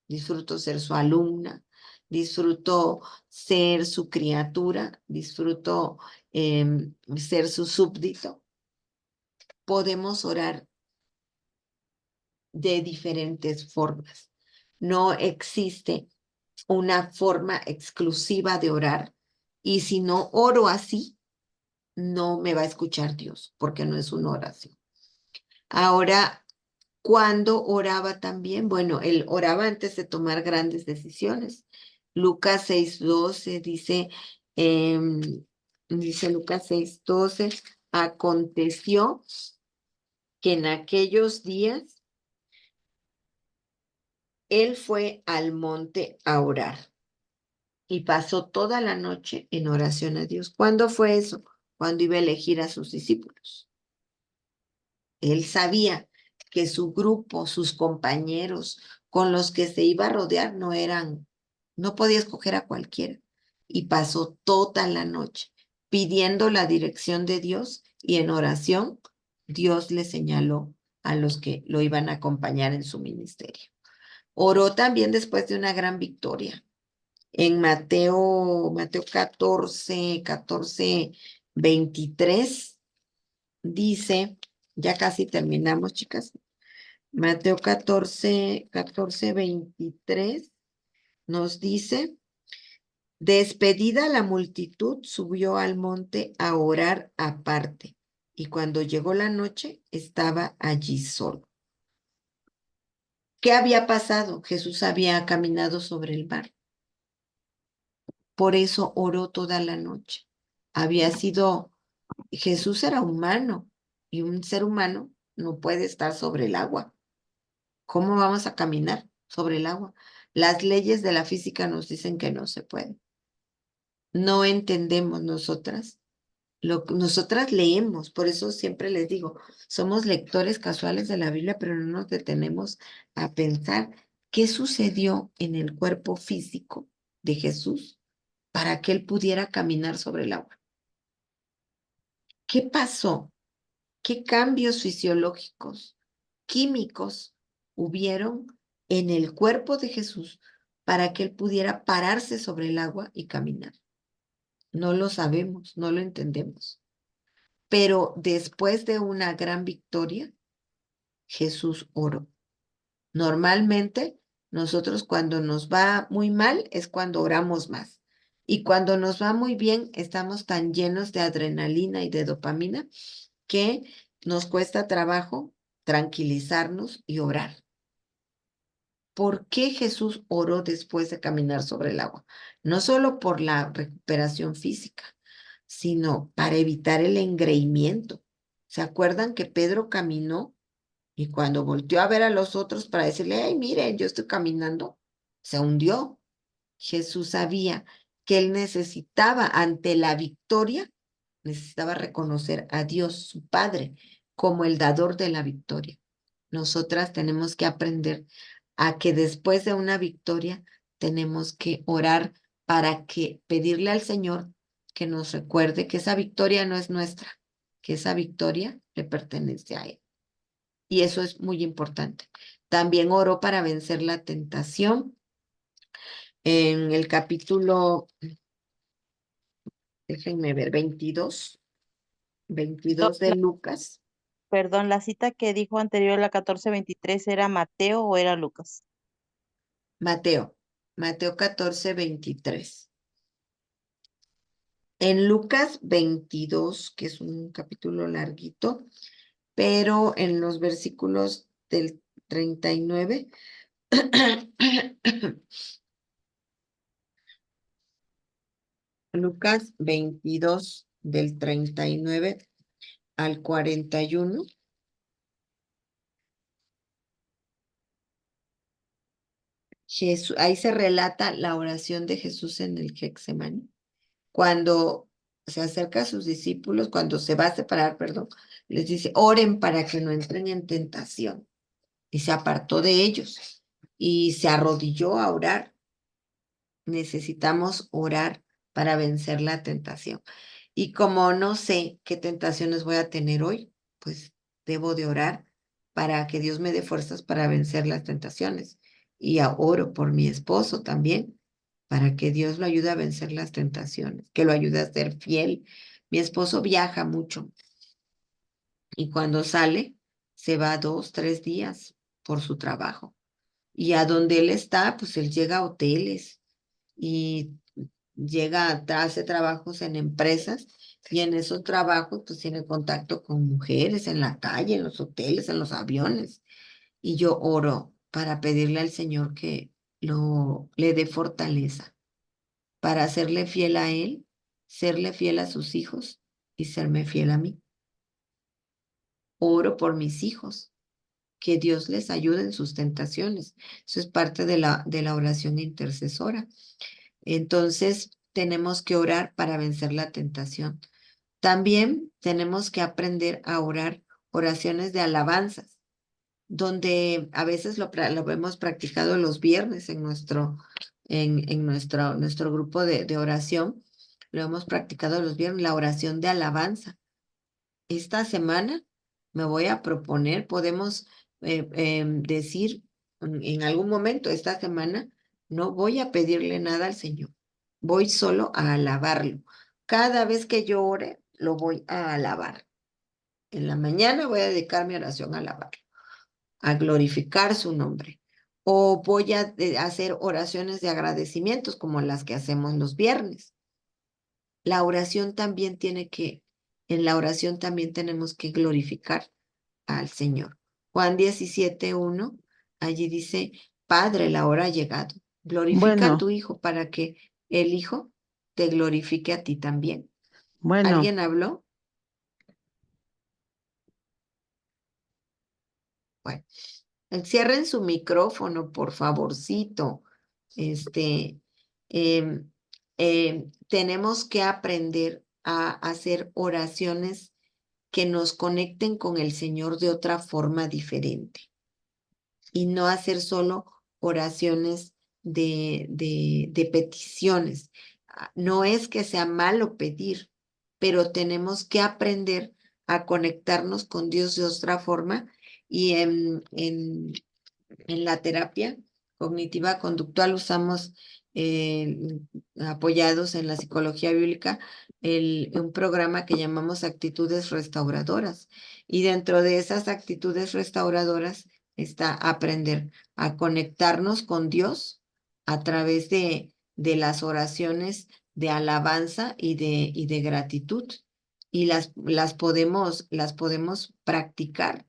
Speaker 2: Disfruto ser su alumna, disfruto ser su criatura, disfruto ser su súbdito. podemos orar de diferentes formas. No existe una forma exclusiva de orar. Y si no oro así, no me va a escuchar Dios, porque no es una oración. Ahora, ¿cuándo oraba también? Bueno, él oraba antes de tomar grandes decisiones. Lucas 6:12 dice Lucas 6:12, aconteció que en aquellos días él fue al monte a orar y pasó toda la noche en oración a Dios. ¿Cuándo fue eso? Cuando iba a elegir a sus discípulos. Él sabía que su grupo, sus compañeros con los que se iba a rodear no podía escoger a cualquiera. Y pasó toda la noche pidiendo la dirección de Dios y en oración Dios le señaló a los que lo iban a acompañar en su ministerio. Oró también después de una gran victoria. En Mateo 14, 23, dice, ya casi terminamos, chicas. Mateo 14, 23 nos dice, despedida la multitud, subió al monte a orar aparte, y cuando llegó la noche, estaba allí solo. ¿Qué había pasado? Jesús había caminado sobre el mar. Por eso oró toda la noche. Jesús era humano y un ser humano no puede estar sobre el agua. ¿Cómo vamos a caminar sobre el agua? Las leyes de la física nos dicen que no se puede. No entendemos nosotras. Nosotras leemos, por eso siempre les digo, somos lectores casuales de la Biblia, pero no nos detenemos a pensar qué sucedió en el cuerpo físico de Jesús para que él pudiera caminar sobre el agua. ¿Qué pasó? ¿Qué cambios fisiológicos, químicos hubieron en el cuerpo de Jesús para que él pudiera pararse sobre el agua y caminar? No lo sabemos, no lo entendemos. Pero después de una gran victoria, Jesús oró. Normalmente, nosotros cuando nos va muy mal es cuando oramos más. Y cuando nos va muy bien, estamos tan llenos de adrenalina y de dopamina que nos cuesta trabajo tranquilizarnos y orar. ¿Por qué Jesús oró después de caminar sobre el agua? No solo por la recuperación física, sino para evitar el engreimiento. ¿Se acuerdan que Pedro caminó y cuando volteó a ver a los otros para decirle, hey, miren, yo estoy caminando, se hundió? Jesús sabía que él necesitaba, ante la victoria, necesitaba reconocer a Dios, su Padre, como el dador de la victoria. Nosotras tenemos que aprender a que después de una victoria tenemos que orar para que pedirle al Señor que nos recuerde que esa victoria no es nuestra, que esa victoria le pertenece a Él. Y eso es muy importante. También oró para vencer la tentación. En el capítulo, déjenme ver, 22 de Lucas.
Speaker 5: Perdón, la cita que dijo anterior, la 14:23, ¿era Mateo o era Lucas?
Speaker 2: Mateo 14:23. En Lucas 22, que es un capítulo larguito, pero en los versículos del 39, Lucas 22 del 39 al 41, ahí se relata la oración de Jesús en el Getsemaní. Cuando se acerca a sus discípulos, cuando se va a separar, perdón, les dice, oren para que no entren en tentación. Y se apartó de ellos y se arrodilló a orar. Necesitamos orar para vencer la tentación. Y como no sé qué tentaciones voy a tener hoy, pues debo de orar para que Dios me dé fuerzas para vencer las tentaciones. Y oro por mi esposo también, para que Dios lo ayude a vencer las tentaciones, que lo ayude a ser fiel. Mi esposo viaja mucho y cuando sale, se va 2, 3 días por su trabajo. Y a donde él está, pues él llega a hoteles y hace trabajos en empresas y en esos trabajos pues tiene contacto con mujeres en la calle, en los hoteles, en los aviones. Y yo oro para pedirle al Señor que le dé fortaleza para serle fiel a Él, serle fiel a sus hijos y serme fiel a mí. Oro por mis hijos, que Dios les ayude en sus tentaciones. Eso es parte de la oración intercesora. Entonces, tenemos que orar para vencer la tentación. También tenemos que aprender a orar oraciones de alabanzas, donde a veces lo hemos practicado los viernes en nuestro grupo de oración. Lo hemos practicado los viernes, la oración de alabanza. Esta semana me voy a proponer, podemos decir en algún momento esta semana, no voy a pedirle nada al Señor, voy solo a alabarlo. Cada vez que yo ore, lo voy a alabar. En la mañana voy a dedicar mi oración a alabarlo, a glorificar su nombre. O voy a hacer oraciones de agradecimientos como las que hacemos los viernes. La oración también en la oración también tenemos que glorificar al Señor. Juan 17:1, allí dice, Padre, la hora ha llegado. Glorifica a
Speaker 5: Bueno,
Speaker 2: tu Hijo para que el Hijo te glorifique a ti también.
Speaker 5: bueno,
Speaker 2: ¿Alguien habló? Bueno, cierren su micrófono, por favorcito. Este, em, tenemos que aprender a hacer oraciones que nos conecten con el Señor de otra forma diferente y no hacer solo oraciones de peticiones. No es que sea malo pedir, pero tenemos que aprender a conectarnos con Dios de otra forma y en la terapia cognitiva conductual usamos, eh, apoyados en la psicología bíblica, un programa que llamamos actitudes restauradoras. Y dentro de esas actitudes restauradoras está aprender a conectarnos con Dios a través de las oraciones de alabanza y de gratitud. Y las podemos practicar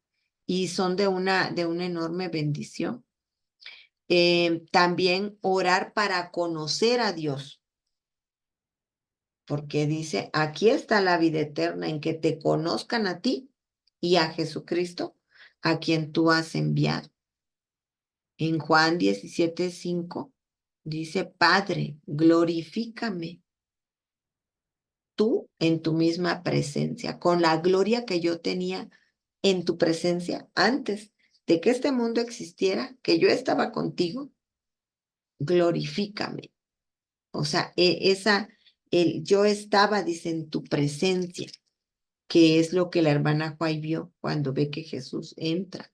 Speaker 2: y son de una enorme bendición. También orar para conocer a Dios, porque dice, aquí está la vida eterna, en que te conozcan a ti y a Jesucristo, a quien tú has enviado. En Juan 17:5 dice, Padre, glorifícame tú en tu misma presencia, con la gloria que yo tenía en tu presencia antes de que este mundo existiera, que yo estaba contigo, glorifícame. O sea, yo estaba, dice, en tu presencia, que es lo que la hermana Juay vio cuando ve que Jesús entra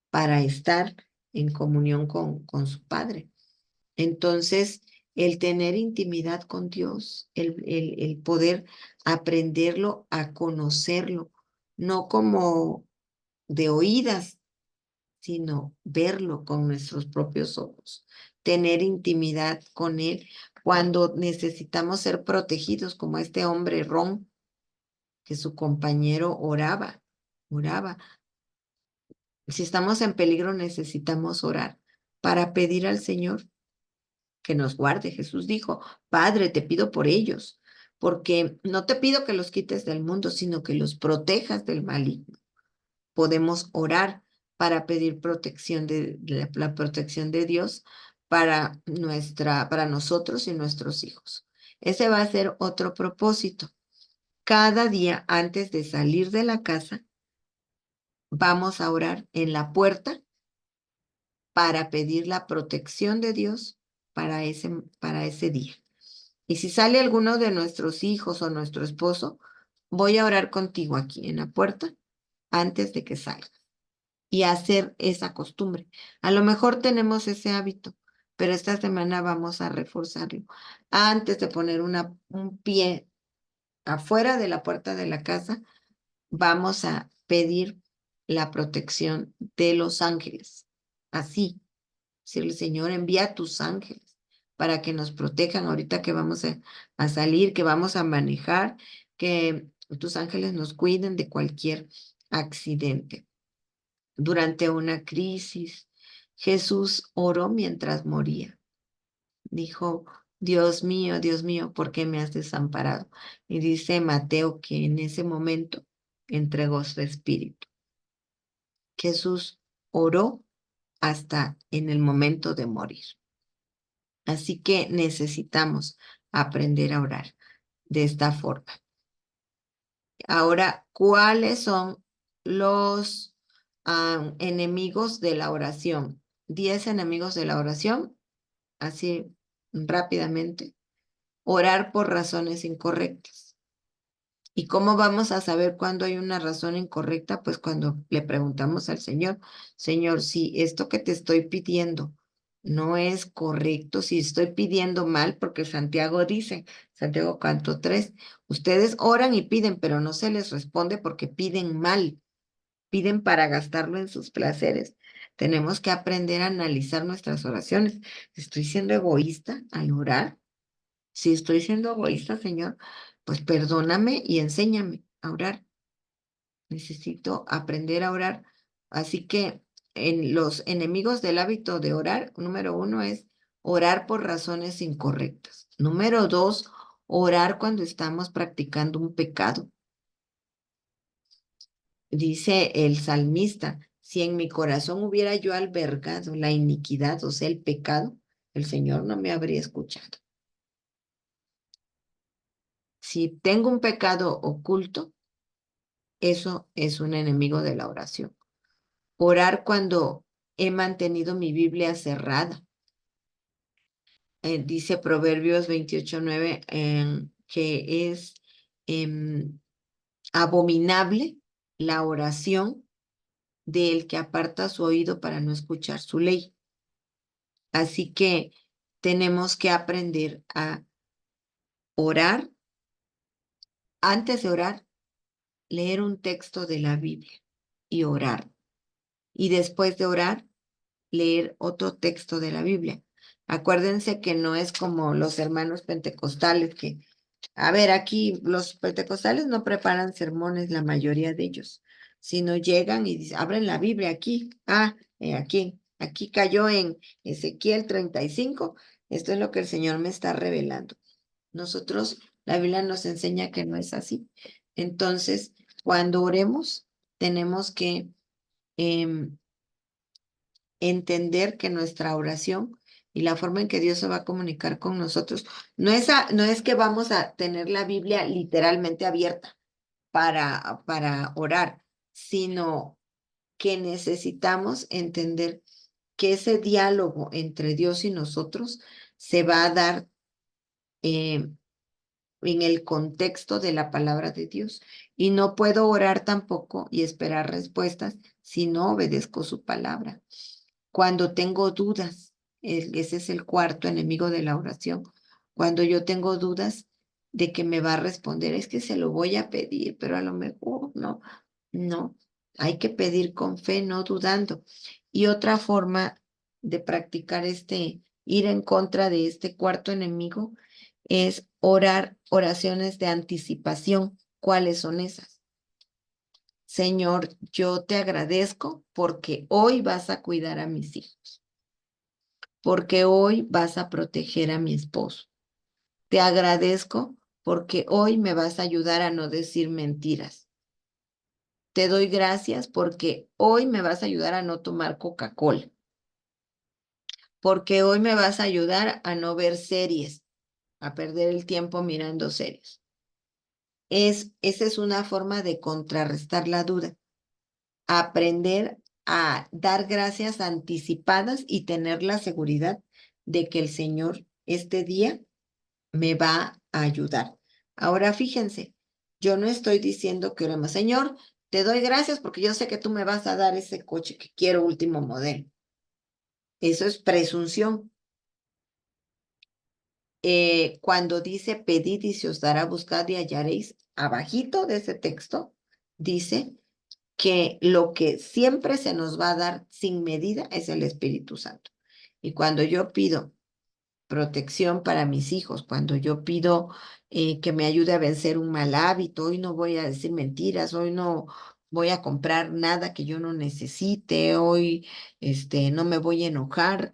Speaker 2: para estar en comunión con su Padre. Entonces, el tener intimidad con Dios, el poder aprenderlo a conocerlo, no como de oídas, sino verlo con nuestros propios ojos, tener intimidad con Él cuando necesitamos ser protegidos, como este hombre Ron, que su compañero oraba. Si estamos en peligro, necesitamos orar para pedir al Señor que nos guarde. Jesús dijo, Padre, te pido por ellos, porque no te pido que los quites del mundo, sino que los protejas del maligno. Podemos orar para pedir protección la protección de Dios para nosotros y nuestros hijos. Ese va a ser otro propósito. Cada día antes de salir de la casa, vamos a orar en la puerta para pedir la protección de Dios para ese día. Y si sale alguno de nuestros hijos o nuestro esposo, voy a orar contigo aquí en la puerta antes de que salga y hacer esa costumbre. A lo mejor tenemos ese hábito, pero esta semana vamos a reforzarlo. Antes de poner un pie afuera de la puerta de la casa, vamos a pedir la protección de los ángeles. Así, decirle, Señor, envía a tus ángeles para que nos protejan ahorita que vamos a salir, que vamos a manejar, que tus ángeles nos cuiden de cualquier accidente. Durante una crisis, Jesús oró mientras moría. Dijo, Dios mío, ¿por qué me has desamparado? Y dice Mateo que en ese momento entregó su espíritu. Jesús oró hasta en el momento de morir. Así que necesitamos aprender a orar de esta forma. Ahora, ¿cuáles son los enemigos de la oración? 10 enemigos de la oración, así rápidamente. Orar por razones incorrectas. ¿Y cómo vamos a saber cuándo hay una razón incorrecta? Pues cuando le preguntamos al Señor, Señor, si esto que te estoy pidiendo no es correcto, si estoy pidiendo mal, porque Santiago dice, Santiago canto 3, ustedes oran y piden, pero no se les responde porque piden mal, piden para gastarlo en sus placeres. Tenemos que aprender a analizar nuestras oraciones. ¿Estoy siendo egoísta al orar? Si estoy siendo egoísta, Señor, pues perdóname y enséñame a orar. Necesito aprender a orar. Así que en los enemigos del hábito de orar, número 1 es orar por razones incorrectas. Número 2, orar cuando estamos practicando un pecado. Dice el salmista, si en mi corazón hubiera yo albergado la iniquidad, o sea, el pecado, el Señor no me habría escuchado. Si tengo un pecado oculto, eso es un enemigo de la oración. Orar cuando he mantenido mi Biblia cerrada. Dice Proverbios 28:9 que es abominable la oración del que aparta su oído para no escuchar su ley. Así que tenemos que aprender a orar. Antes de orar, leer un texto de la Biblia y orar. Y después de orar, leer otro texto de la Biblia. Acuérdense que no es como los hermanos pentecostales que, a ver, aquí los pentecostales no preparan sermones, la mayoría de ellos, sino llegan y dicen, abren la Biblia aquí, aquí cayó en Ezequiel 35, esto es lo que el Señor me está revelando. Nosotros, la Biblia nos enseña que no es así. Entonces, cuando oremos, tenemos que entender que nuestra oración y la forma en que Dios se va a comunicar con nosotros no es que vamos a tener la Biblia literalmente abierta para orar, sino que necesitamos entender que ese diálogo entre Dios y nosotros se va a dar en el contexto de la palabra de Dios. Y no puedo orar tampoco y esperar respuestas si no obedezco su palabra. Cuando tengo dudas, ese es el cuarto enemigo de la oración. Cuando yo tengo dudas de que me va a responder, es que se lo voy a pedir, pero a lo mejor no. Hay que pedir con fe, no dudando. Y otra forma de practicar ir en contra de este cuarto enemigo es orar oraciones de anticipación. ¿Cuáles son esas? Señor, yo te agradezco porque hoy vas a cuidar a mis hijos, porque hoy vas a proteger a mi esposo. Te agradezco porque hoy me vas a ayudar a no decir mentiras. Te doy gracias porque hoy me vas a ayudar a no tomar Coca-Cola, porque hoy me vas a ayudar a no ver series, a perder el tiempo mirando series. Esa es una forma de contrarrestar la duda. Aprender a dar gracias anticipadas y tener la seguridad de que el Señor este día me va a ayudar. Ahora fíjense, yo no estoy diciendo que oremos, Señor, te doy gracias porque yo sé que tú me vas a dar ese coche que quiero último modelo. Eso es presunción. Cuando dice pedid y se os dará, buscad y hallaréis, abajito de ese texto, dice que lo que siempre se nos va a dar sin medida es el Espíritu Santo. Y cuando yo pido protección para mis hijos, cuando yo pido que me ayude a vencer un mal hábito, hoy no voy a decir mentiras, hoy no voy a comprar nada que yo no necesite, hoy no me voy a enojar,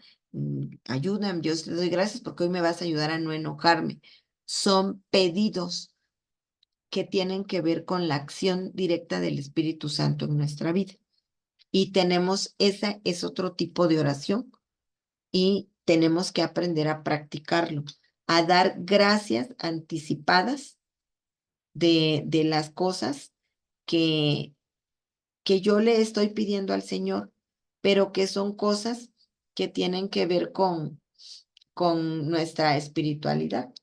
Speaker 2: ayúdame, yo te doy gracias porque hoy me vas a ayudar a no enojarme. Son pedidos que tienen que ver con la acción directa del Espíritu Santo en nuestra vida. Y esa es otro tipo de oración y tenemos que aprender a practicarlo, a dar gracias anticipadas de las cosas que, que yo le estoy pidiendo al Señor, pero que son cosas que tienen que ver con nuestra espiritualidad.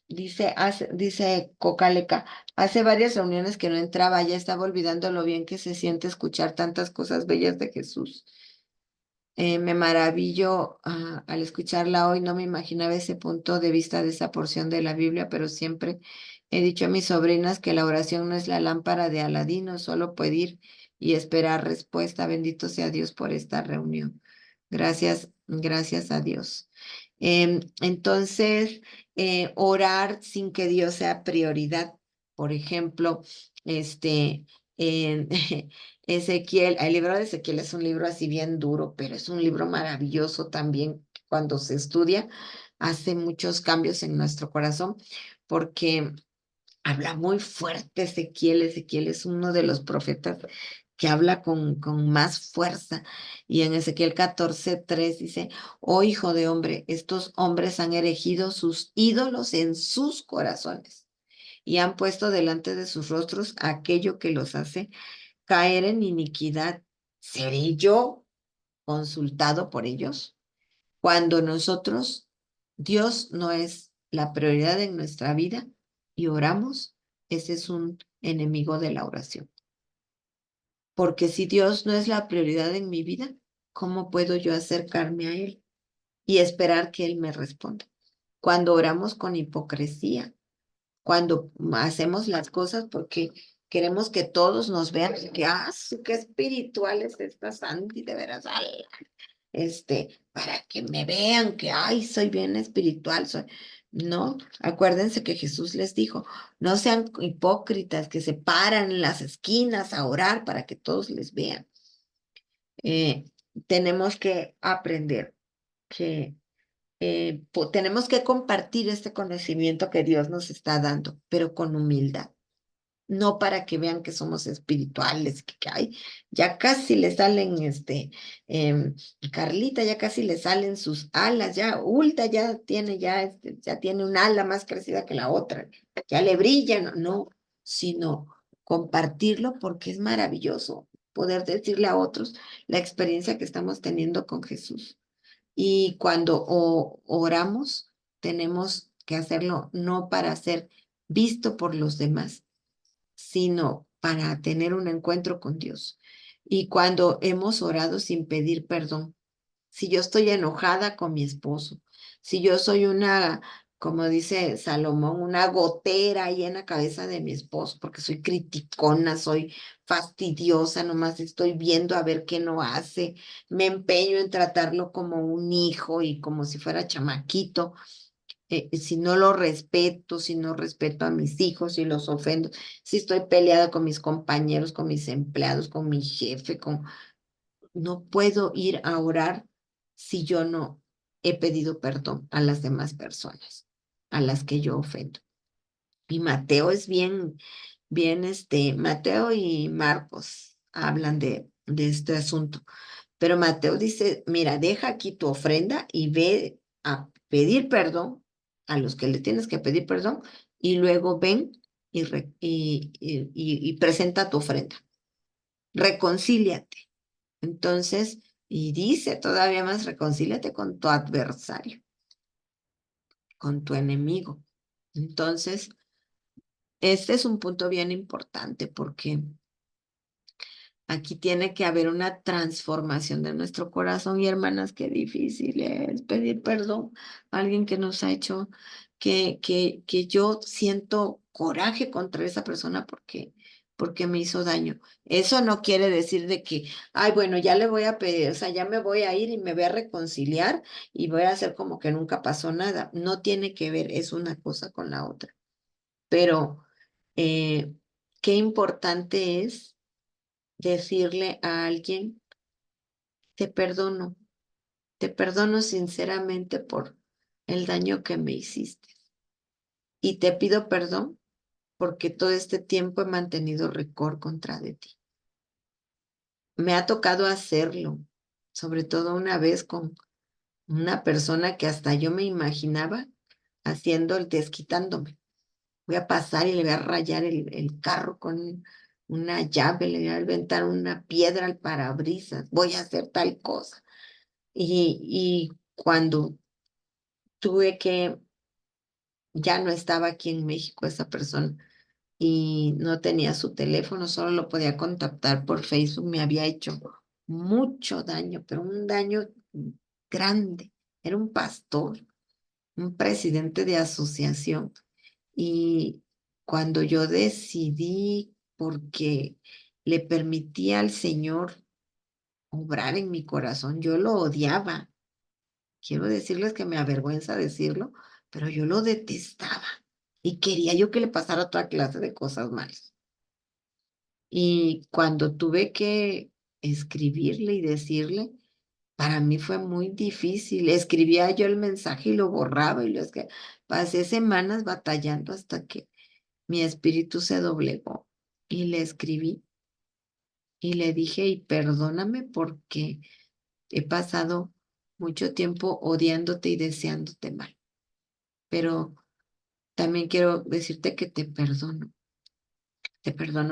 Speaker 2: Dice Cocaleca, hace varias reuniones que no entraba, ya estaba olvidando lo bien que se siente escuchar tantas cosas bellas de Jesús. Me maravillo al escucharla hoy, no me imaginaba ese punto de vista de esa porción de la Biblia, pero siempre he dicho a mis sobrinas que la oración no es la lámpara de Aladino, solo pedir y esperar respuesta. Bendito sea Dios por esta reunión. Gracias, gracias a Dios. Entonces, orar sin que Dios sea prioridad. Por ejemplo, en Ezequiel, el libro de Ezequiel es un libro así bien duro, pero es un libro maravilloso también cuando se estudia, hace muchos cambios en nuestro corazón porque habla muy fuerte Ezequiel. Ezequiel es uno de los profetas que habla con más fuerza. Y en Ezequiel 14:3 dice, oh hijo de hombre, estos hombres han erigido sus ídolos en sus corazones y han puesto delante de sus rostros aquello que los hace caer en iniquidad. ¿Seré yo consultado por ellos? Cuando Dios no es la prioridad en nuestra vida y oramos, ese es un enemigo de la oración. Porque si Dios no es la prioridad en mi vida, ¿cómo puedo yo acercarme a Él y esperar que Él me responda? Cuando oramos con hipocresía, cuando hacemos las cosas porque queremos que todos nos vean, que, qué espiritual es esta Sandy, de veras, para que me vean que, soy bien espiritual, No, acuérdense que Jesús les dijo, no sean hipócritas que se paran en las esquinas a orar para que todos les vean. Tenemos que aprender que tenemos que compartir este conocimiento que Dios nos está dando, pero con humildad. No para que vean que somos espirituales, ya casi le salen, Carlita, ya casi le salen sus alas, ya Ulta ya tiene un ala más crecida que la otra, ya le brillan, no, sino compartirlo porque es maravilloso poder decirle a otros la experiencia que estamos teniendo con Jesús. Y cuando oramos, tenemos que hacerlo no para ser visto por los demás, sino para tener un encuentro con Dios. Y cuando hemos orado sin pedir perdón, si yo estoy enojada con mi esposo, si yo soy como dice Salomón, una gotera ahí en la cabeza de mi esposo, porque soy criticona, soy fastidiosa, nomás estoy viendo a ver qué no hace, me empeño en tratarlo como un hijo y como si fuera chamaquito. Si no lo respeto, si no respeto a mis hijos, si los ofendo, si estoy peleada con mis compañeros, con mis empleados, con mi jefe, no puedo ir a orar si yo no he pedido perdón a las demás personas, a las que yo ofendo. Y Mateo es bien, Mateo y Marcos hablan de este asunto. Pero Mateo dice, mira, deja aquí tu ofrenda y ve a pedir perdón a los que le tienes que pedir perdón y luego ven y presenta tu ofrenda. Reconcíliate. Entonces, y dice todavía más, reconcíliate con tu adversario, con tu enemigo. Entonces, este es un punto bien importante porque aquí tiene que haber una transformación de nuestro corazón y hermanas, qué difícil es pedir perdón a alguien que nos ha hecho que yo siento coraje contra esa persona porque porque me hizo daño. Eso no quiere decir de que, ay, bueno, ya le voy a pedir, o sea, ya me voy a ir y me voy a reconciliar y voy a hacer como que nunca pasó nada. No tiene que ver, es una cosa con la otra. Pero qué importante es decirle a alguien, te perdono sinceramente por el daño que me hiciste. Y te pido perdón porque todo este tiempo he mantenido récord contra de ti. Me ha tocado hacerlo, sobre todo una vez con una persona que hasta yo me imaginaba haciendo el desquitándome. Voy a pasar y le voy a rayar el carro con una llave, le voy a aventar una piedra al parabrisas, voy a hacer tal cosa. Y cuando tuve que, ya no estaba aquí en México esa persona y no tenía su teléfono, solo lo podía contactar por Facebook, me había hecho mucho daño, pero un daño grande. Era un pastor, un presidente de asociación. Y cuando yo decidí, porque le permití al Señor obrar en mi corazón, yo lo odiaba. Quiero decirles que me avergüenza decirlo, pero yo lo detestaba y quería yo que le pasara otra clase de cosas malas. Y cuando tuve que escribirle y decirle, para mí fue muy difícil. Escribía yo el mensaje y lo borraba y lo que pasé semanas batallando hasta que mi espíritu se doblegó y le escribí y le dije, y perdóname porque he pasado mucho tiempo odiándote y deseándote mal, pero también quiero decirte que te perdono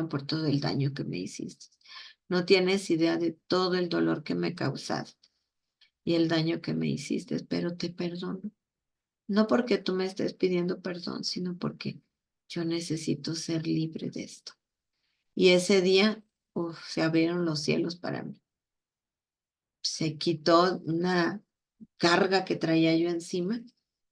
Speaker 2: por todo el daño que me hiciste. No tienes idea de todo el dolor que me causaste y el daño que me hiciste, pero te perdono. No porque tú me estés pidiendo perdón, sino porque yo necesito ser libre de esto. Y ese día, se abrieron los cielos para mí. Se quitó una carga que traía yo encima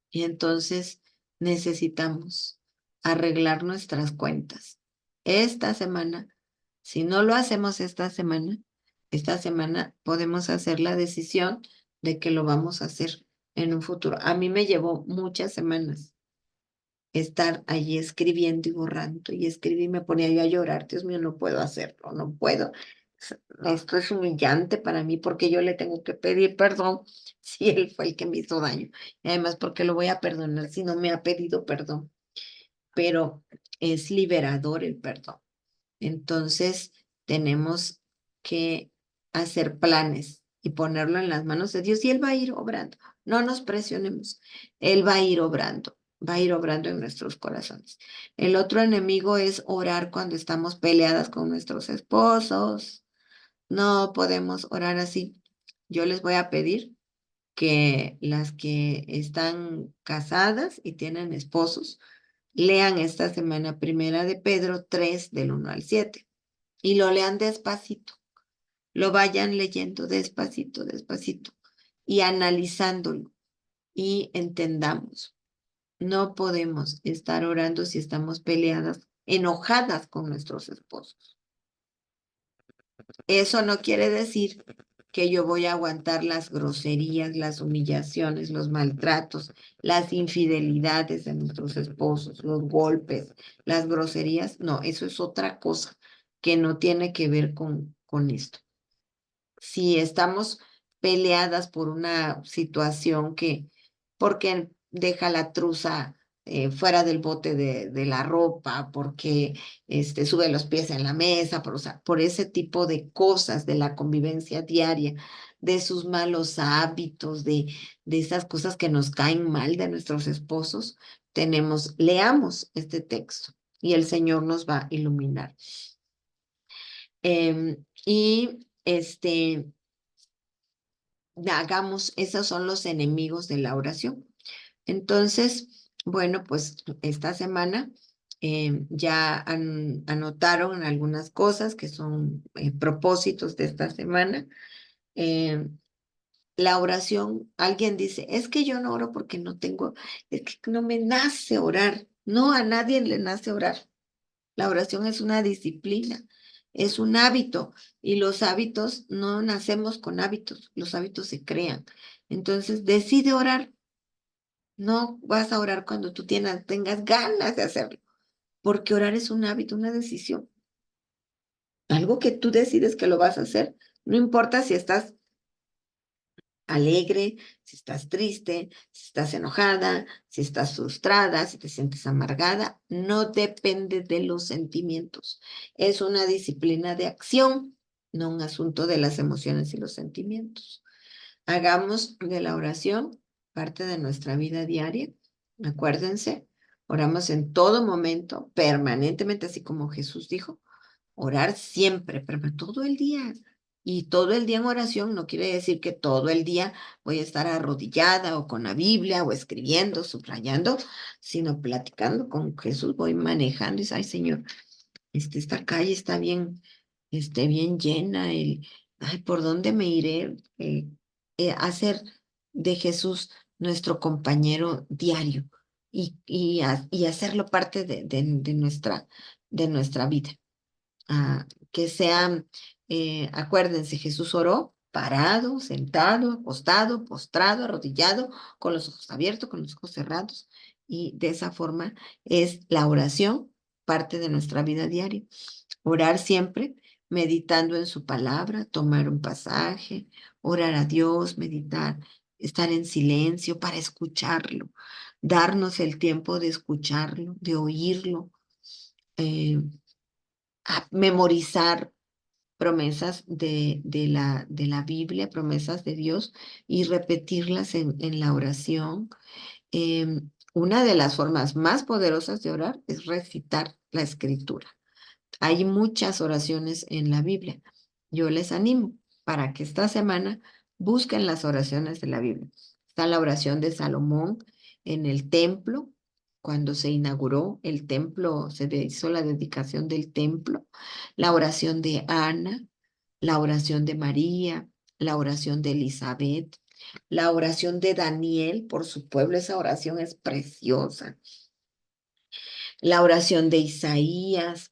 Speaker 2: y entonces necesitamos arreglar nuestras cuentas. Esta semana, si no lo hacemos esta semana podemos hacer la decisión de que lo vamos a hacer en un futuro. A mí me llevó muchas semanas estar allí escribiendo y borrando y escribí, me ponía yo a llorar, Dios mío, no puedo hacerlo, no puedo. Esto es humillante para mí porque yo le tengo que pedir perdón si él fue el que me hizo daño. Y además, porque lo voy a perdonar si no me ha pedido perdón. Pero es liberador el perdón. Entonces, tenemos que hacer planes y ponerlo en las manos de Dios y Él va a ir obrando. No nos presionemos. Él va a ir obrando, va a ir obrando en nuestros corazones. El otro enemigo es orar cuando estamos peleadas con nuestros esposos. No podemos orar así. Yo les voy a pedir que las que están casadas y tienen esposos, lean esta semana Primera de Pedro 3 del 1 al 7 y lo lean despacito, lo vayan leyendo despacito, despacito y analizándolo y entendamos. No podemos estar orando si estamos peleadas, enojadas con nuestros esposos. Eso no quiere decir que yo voy a aguantar las groserías, las humillaciones, los maltratos, las infidelidades de nuestros esposos, los golpes, las groserías. No, eso es otra cosa que no tiene que ver con esto. Si estamos peleadas por una situación porque deja la truza fuera del bote de la ropa, porque sube los pies en la mesa, o sea, por ese tipo de cosas de la convivencia diaria, de sus malos hábitos, de esas cosas que nos caen mal de nuestros esposos, leamos este texto y el Señor nos va a iluminar. Y hagamos, esos son los enemigos de la oración. Entonces, bueno, pues esta semana ya anotaron algunas cosas que son propósitos de esta semana. La oración, alguien dice, es que yo no oro porque es que no me nace orar. No, a nadie le nace orar. La oración es una disciplina, es un hábito y los hábitos no nacemos con hábitos, los hábitos se crean. Entonces, decide orar. No vas a orar cuando tú tengas ganas de hacerlo, porque orar es un hábito, una decisión. Algo que tú decides que lo vas a hacer. No importa si estás alegre, si estás triste, si estás enojada, si estás frustrada, si te sientes amargada, no depende de los sentimientos. Es una disciplina de acción, no un asunto de las emociones y los sentimientos. Hagamos de la oración parte de nuestra vida diaria. Acuérdense, oramos en todo momento, permanentemente, así como Jesús dijo. Orar siempre, pero todo el día. Y todo el día en oración no quiere decir que todo el día voy a estar arrodillada o con la Biblia o escribiendo, subrayando, sino platicando con Jesús, voy manejando y dice, ay Señor, esta calle está bien, bien llena, ay, ¿por dónde me iré? Hacer de Jesús nuestro compañero diario y hacerlo parte de nuestra vida. Que sean, acuérdense, Jesús oró parado, sentado, acostado, postrado, arrodillado, con los ojos abiertos, con los ojos cerrados, y de esa forma es la oración parte de nuestra vida diaria. Orar siempre meditando en su palabra, tomar un pasaje, orar a Dios, meditar, estar en silencio para escucharlo, darnos el tiempo de escucharlo, de oírlo, a memorizar promesas de la Biblia, promesas de Dios y repetirlas en la oración. Una de las formas más poderosas de orar es recitar la escritura. Hay muchas oraciones en la Biblia. Yo les animo para que esta semana busquen las oraciones de la Biblia. Está la oración de Salomón en el templo, cuando se inauguró el templo, se hizo la dedicación del templo, la oración de Ana, la oración de María, la oración de Elizabeth, la oración de Daniel por su pueblo, esa oración es preciosa, la oración de Isaías.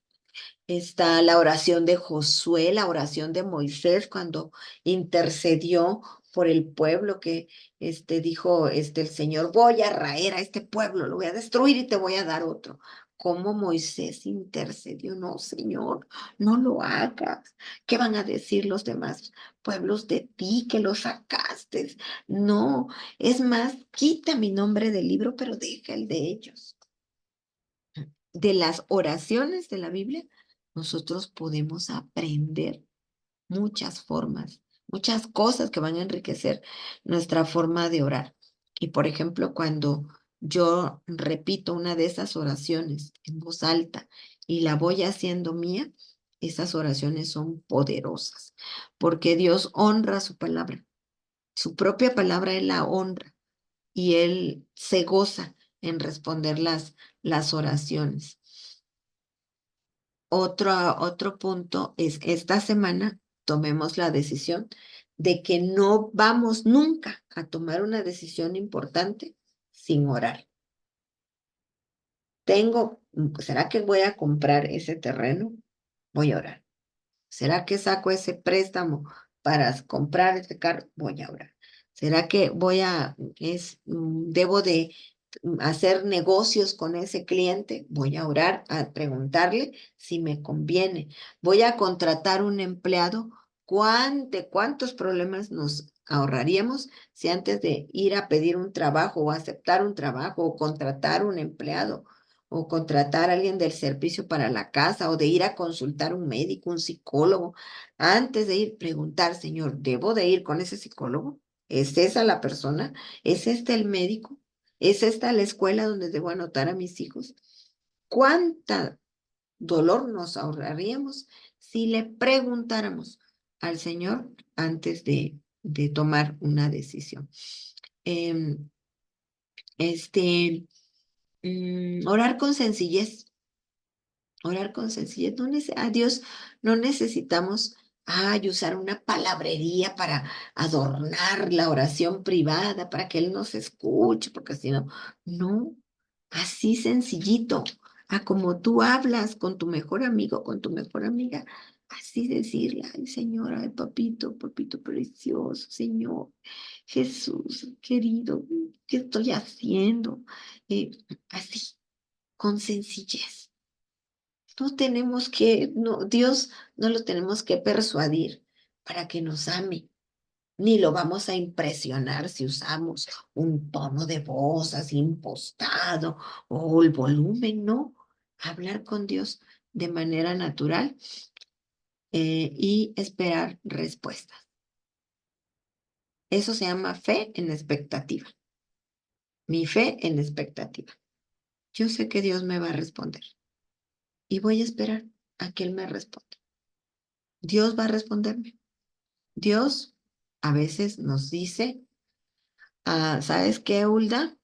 Speaker 2: Está la oración de Josué, la oración de Moisés cuando intercedió por el pueblo que dijo el Señor, voy a raer a este pueblo, lo voy a destruir y te voy a dar otro. ¿Cómo Moisés intercedió? No, Señor, no lo hagas. ¿Qué van a decir los demás pueblos de ti que los sacaste? No, es más, quita mi nombre del libro, pero deja el de ellos. De las oraciones de la Biblia, nosotros podemos aprender muchas formas, muchas cosas que van a enriquecer nuestra forma de orar. Y por ejemplo, cuando yo repito una de esas oraciones en voz alta y la voy haciendo mía, esas oraciones son poderosas, porque Dios honra su palabra. Su propia palabra Él la honra y Él se goza en responder las oraciones. Otro punto es que esta semana tomemos la decisión de que no vamos nunca a tomar una decisión importante sin orar. ¿Será que voy a comprar ese terreno? Voy a orar. ¿Será que saco ese préstamo para comprar ese carro? Voy a orar. ¿Será que debo de hacer negocios con ese cliente? Voy a orar, a preguntarle si me conviene. Voy a contratar un empleado. ¿Cuántos problemas nos ahorraríamos si antes de ir a pedir un trabajo o aceptar un trabajo o contratar un empleado o contratar a alguien del servicio para la casa o de ir a consultar un médico, un psicólogo, antes de ir, preguntar, Señor, ¿debo de ir con ese psicólogo? ¿Es esa la persona? ¿Es este el médico? ¿Es esta la escuela donde debo anotar a mis hijos? ¿Cuánta dolor nos ahorraríamos si le preguntáramos al Señor antes de tomar una decisión? Em, Orar con sencillez. Orar con sencillez. A Dios no necesitamos usar una palabrería para adornar la oración privada, para que Él nos escuche, porque si no, no, así sencillito. a como tú hablas con tu mejor amigo, con tu mejor amiga, así decirle, ay Señor, ay papito, papito precioso, Señor, Jesús, querido, ¿qué estoy haciendo? Así, con sencillez. No tenemos que, no, Dios no lo tenemos que persuadir para que nos ame, ni lo vamos a impresionar si usamos un tono de voz así impostado o el volumen, no. Hablar con Dios de manera natural y esperar respuestas. Eso se llama fe en expectativa. Mi fe en expectativa. Yo sé que Dios me va a responder y voy a esperar a que Él me responda. Dios va a responderme. Dios a veces nos dice, ¿sabes qué, Hulda?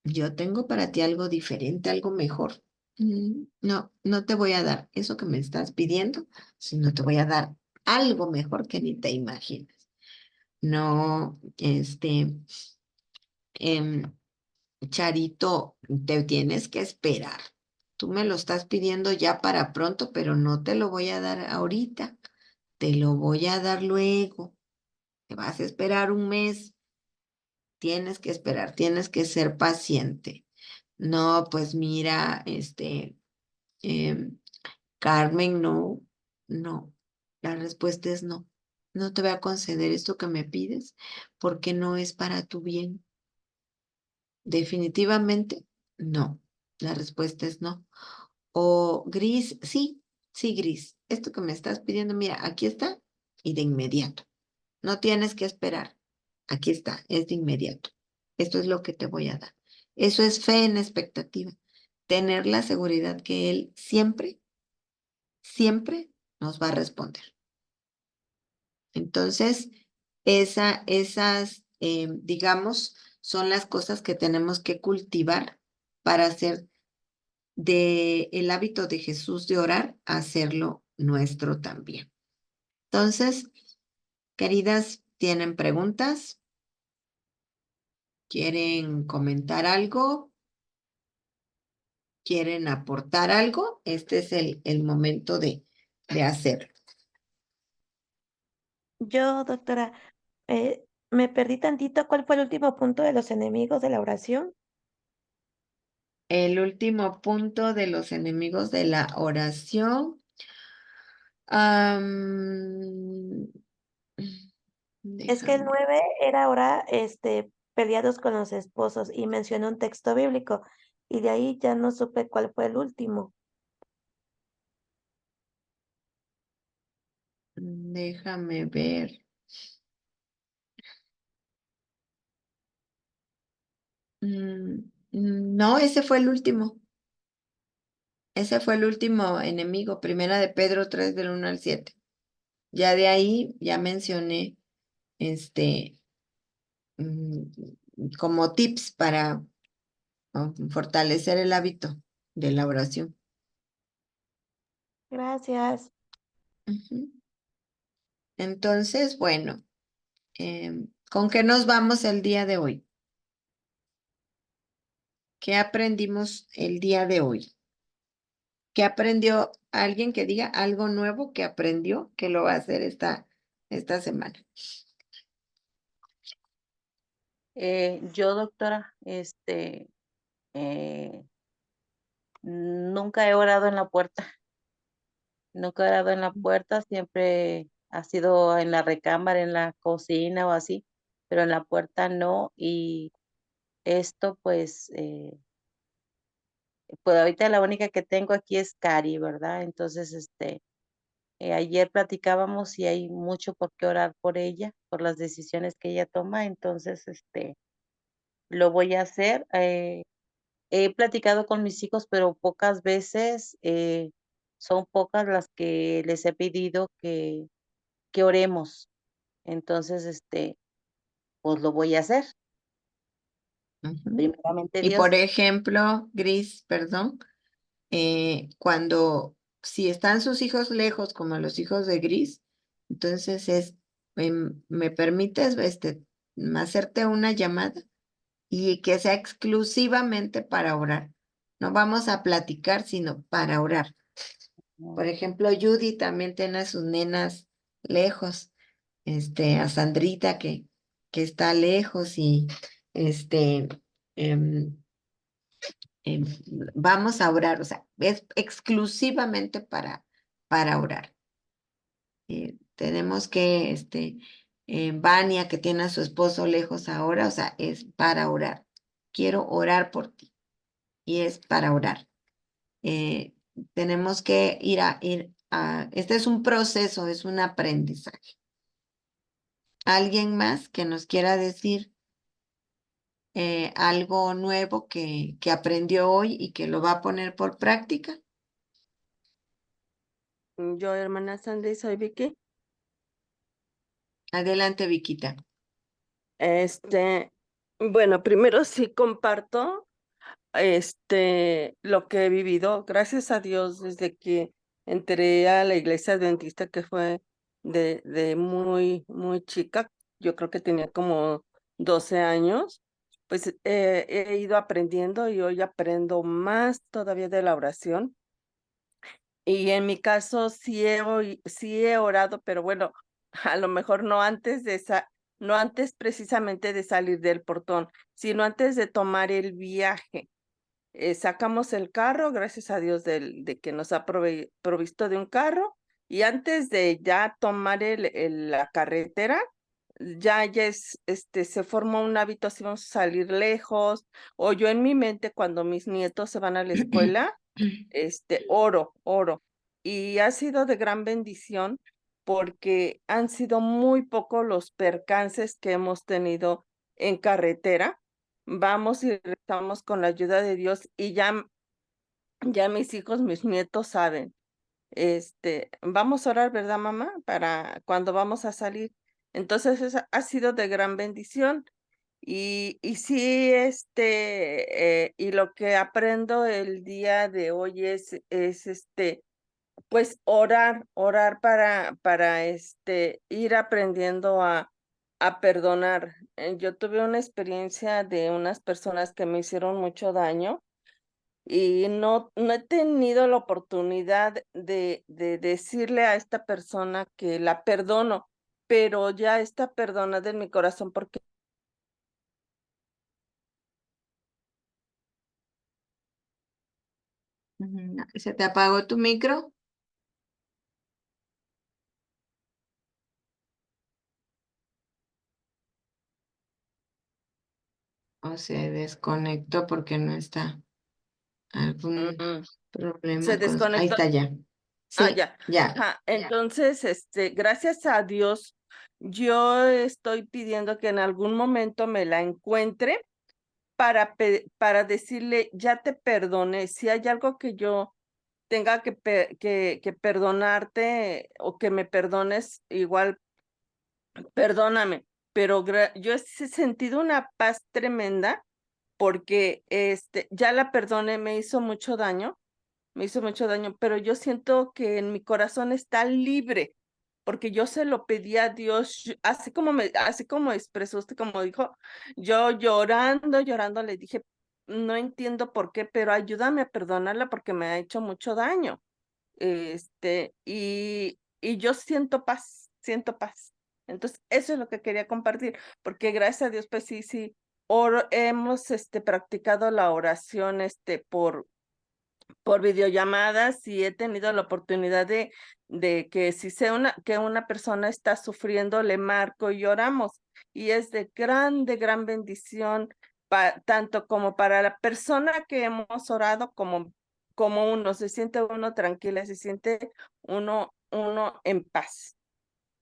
Speaker 2: Yo tengo para ti algo diferente, algo mejor. No, no te voy a dar eso que me estás pidiendo, sino te voy a dar algo mejor que ni te imaginas. No, Charito, te tienes que esperar. Tú me lo estás pidiendo ya para pronto, pero no te lo voy a dar ahorita. Te lo voy a dar luego. Te vas a esperar un mes. Tienes que esperar, tienes que ser paciente. No, pues mira, em, Carmen, no, no. La respuesta es no. No te voy a conceder esto que me pides porque no es para tu bien. Definitivamente no. La respuesta es no. O Gris, sí, sí, Gris. Esto que me estás pidiendo, mira, aquí está y de inmediato. No tienes que esperar. Aquí está, es de inmediato. Esto es lo que te voy a dar. Eso es fe en expectativa. Tener la seguridad que Él siempre, siempre nos va a responder. Entonces, esas, digamos, son las cosas que tenemos que cultivar para hacer de el hábito de Jesús de orar, hacerlo nuestro también. Entonces, queridas, ¿tienen preguntas? ¿Quieren comentar algo? ¿Quieren aportar algo? Este es el momento de hacerlo.
Speaker 1: Yo, doctora, me perdí tantito. ¿Cuál fue el último punto de los enemigos de la oración?
Speaker 2: El último punto de los enemigos de la oración.
Speaker 1: Es que el
Speaker 2: Déjame,
Speaker 1: 9 era ahora peleados con los esposos y mencionó un texto bíblico y de ahí ya no supe cuál fue el último.
Speaker 2: déjame ver. No, ese fue el último. Ese fue el último enemigo, Primera de Pedro 3 del 1 al 7. Ya de ahí, ya mencioné, este, como tips para fortalecer el hábito de la oración.
Speaker 1: Gracias.
Speaker 2: Ujú. Entonces, bueno, ¿con qué nos vamos el día de hoy? ¿Qué aprendimos el día de hoy? ¿Qué aprendió alguien que diga algo nuevo que aprendió que lo va a hacer esta semana?
Speaker 5: Yo, doctora, nunca he orado en la puerta, nunca he orado en la puerta, siempre ha sido en la recámara, en la cocina o así, pero en la puerta no. Y esto, pues ahorita la única que tengo aquí es Cari, ¿verdad? Entonces, ayer platicábamos y hay mucho por qué orar por ella, por las decisiones que ella toma, entonces, lo voy a hacer. He platicado con mis hijos, pero pocas veces, son pocas las que les he pedido que oremos. Entonces, pues lo voy a hacer.
Speaker 2: Ujú.
Speaker 5: Primeramente
Speaker 2: Y
Speaker 5: Dios.
Speaker 2: por ejemplo, Gris, perdón, cuando si están sus hijos lejos, como los hijos de Gris, entonces ¿me permites hacerte una llamada y que sea exclusivamente para orar? No vamos a platicar, sino para orar. Por ejemplo, Judy también tiene a sus nenas lejos, a Sandrita que está lejos y este, em, em, vamos a orar, o sea, es exclusivamente para orar. Tenemos que, Vania que tiene a su esposo lejos ahora, o sea, es para orar. Quiero orar por ti y es para orar. Tenemos que este es un proceso, es un aprendizaje. ¿Alguien más que nos quiera decir algo nuevo que aprendió hoy y que lo va a poner por práctica?
Speaker 6: Yo, hermana Sandy, soy Vicky.
Speaker 2: Adelante, Viquita.
Speaker 6: Bueno, primero sí comparto lo que he vivido, gracias a Dios, desde que entré a la iglesia adventista, que fue de muy, muy chica. Yo creo que tenía como 12 años. Pues he ido aprendiendo y hoy aprendo más todavía de la oración. Y en mi caso sí he orado, pero bueno, a lo mejor no antes precisamente de salir del portón, sino antes de tomar el viaje. Sacamos el carro, gracias a Dios de que nos ha provisto de un carro, y antes de ya tomar la carretera, se formó un hábito, así vamos a salir lejos, o yo en mi mente cuando mis nietos se van a la escuela, oro. Y ha sido de gran bendición porque han sido muy pocos los percances que hemos tenido en carretera. Vamos y rezamos con la ayuda de Dios y ya mis hijos, mis nietos saben. Vamos a orar, ¿verdad, mamá? Para cuando vamos a salir. Entonces, ha sido de gran bendición. Y sí, y lo que aprendo el día de hoy es pues orar para ir aprendiendo a perdonar. Yo tuve una experiencia de unas personas que me hicieron mucho daño y no he tenido la oportunidad de decirle a esta persona que la perdono, pero ya está perdonada en mi corazón porque
Speaker 2: ¿Se te apagó tu micro? ¿O se desconectó porque no está algún
Speaker 6: mm, se
Speaker 2: problema con Ahí
Speaker 6: desconectó.
Speaker 2: está ya. Sí,
Speaker 6: Ya.
Speaker 2: ya.
Speaker 6: Ajá. Entonces, gracias a Dios, yo estoy pidiendo que en algún momento me la encuentre para decirle, ya te perdoné. Si hay algo que yo tenga que perdonarte o que me perdones, igual perdóname. Pero yo he sentido una paz tremenda porque ya la perdoné, me hizo mucho daño, pero yo siento que en mi corazón está libre, porque yo se lo pedí a Dios, así como expresó usted, como dijo, yo llorando, le dije, no entiendo por qué, pero ayúdame a perdonarla porque me ha hecho mucho daño. Y yo siento paz, siento paz. Entonces, eso es lo que quería compartir, porque gracias a Dios, pues sí, hemos practicado la oración por videollamadas y he tenido la oportunidad de que si sé que una persona está sufriendo, le marco y oramos. Y es de gran bendición, tanto como para la persona que hemos orado, como uno, se siente uno tranquila, se siente uno en paz.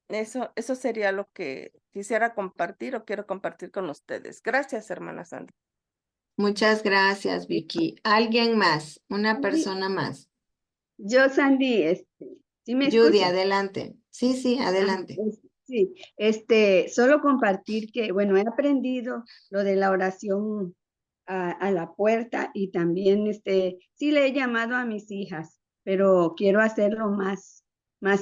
Speaker 6: Eso sería lo que quisiera compartir o quiero compartir con ustedes. Gracias, hermana Sandra.
Speaker 2: Muchas gracias, Vicky. ¿Alguien más? Una
Speaker 7: Sí,
Speaker 2: persona más.
Speaker 7: yo, Sandy, ¿sí me
Speaker 2: Judy,
Speaker 7: escucha?
Speaker 2: adelante. Sí,
Speaker 7: Ah,
Speaker 2: adelante.
Speaker 7: sí, solo compartir que, bueno, he aprendido lo de la oración a la puerta y también, sí le he llamado a mis hijas, pero quiero hacerlo más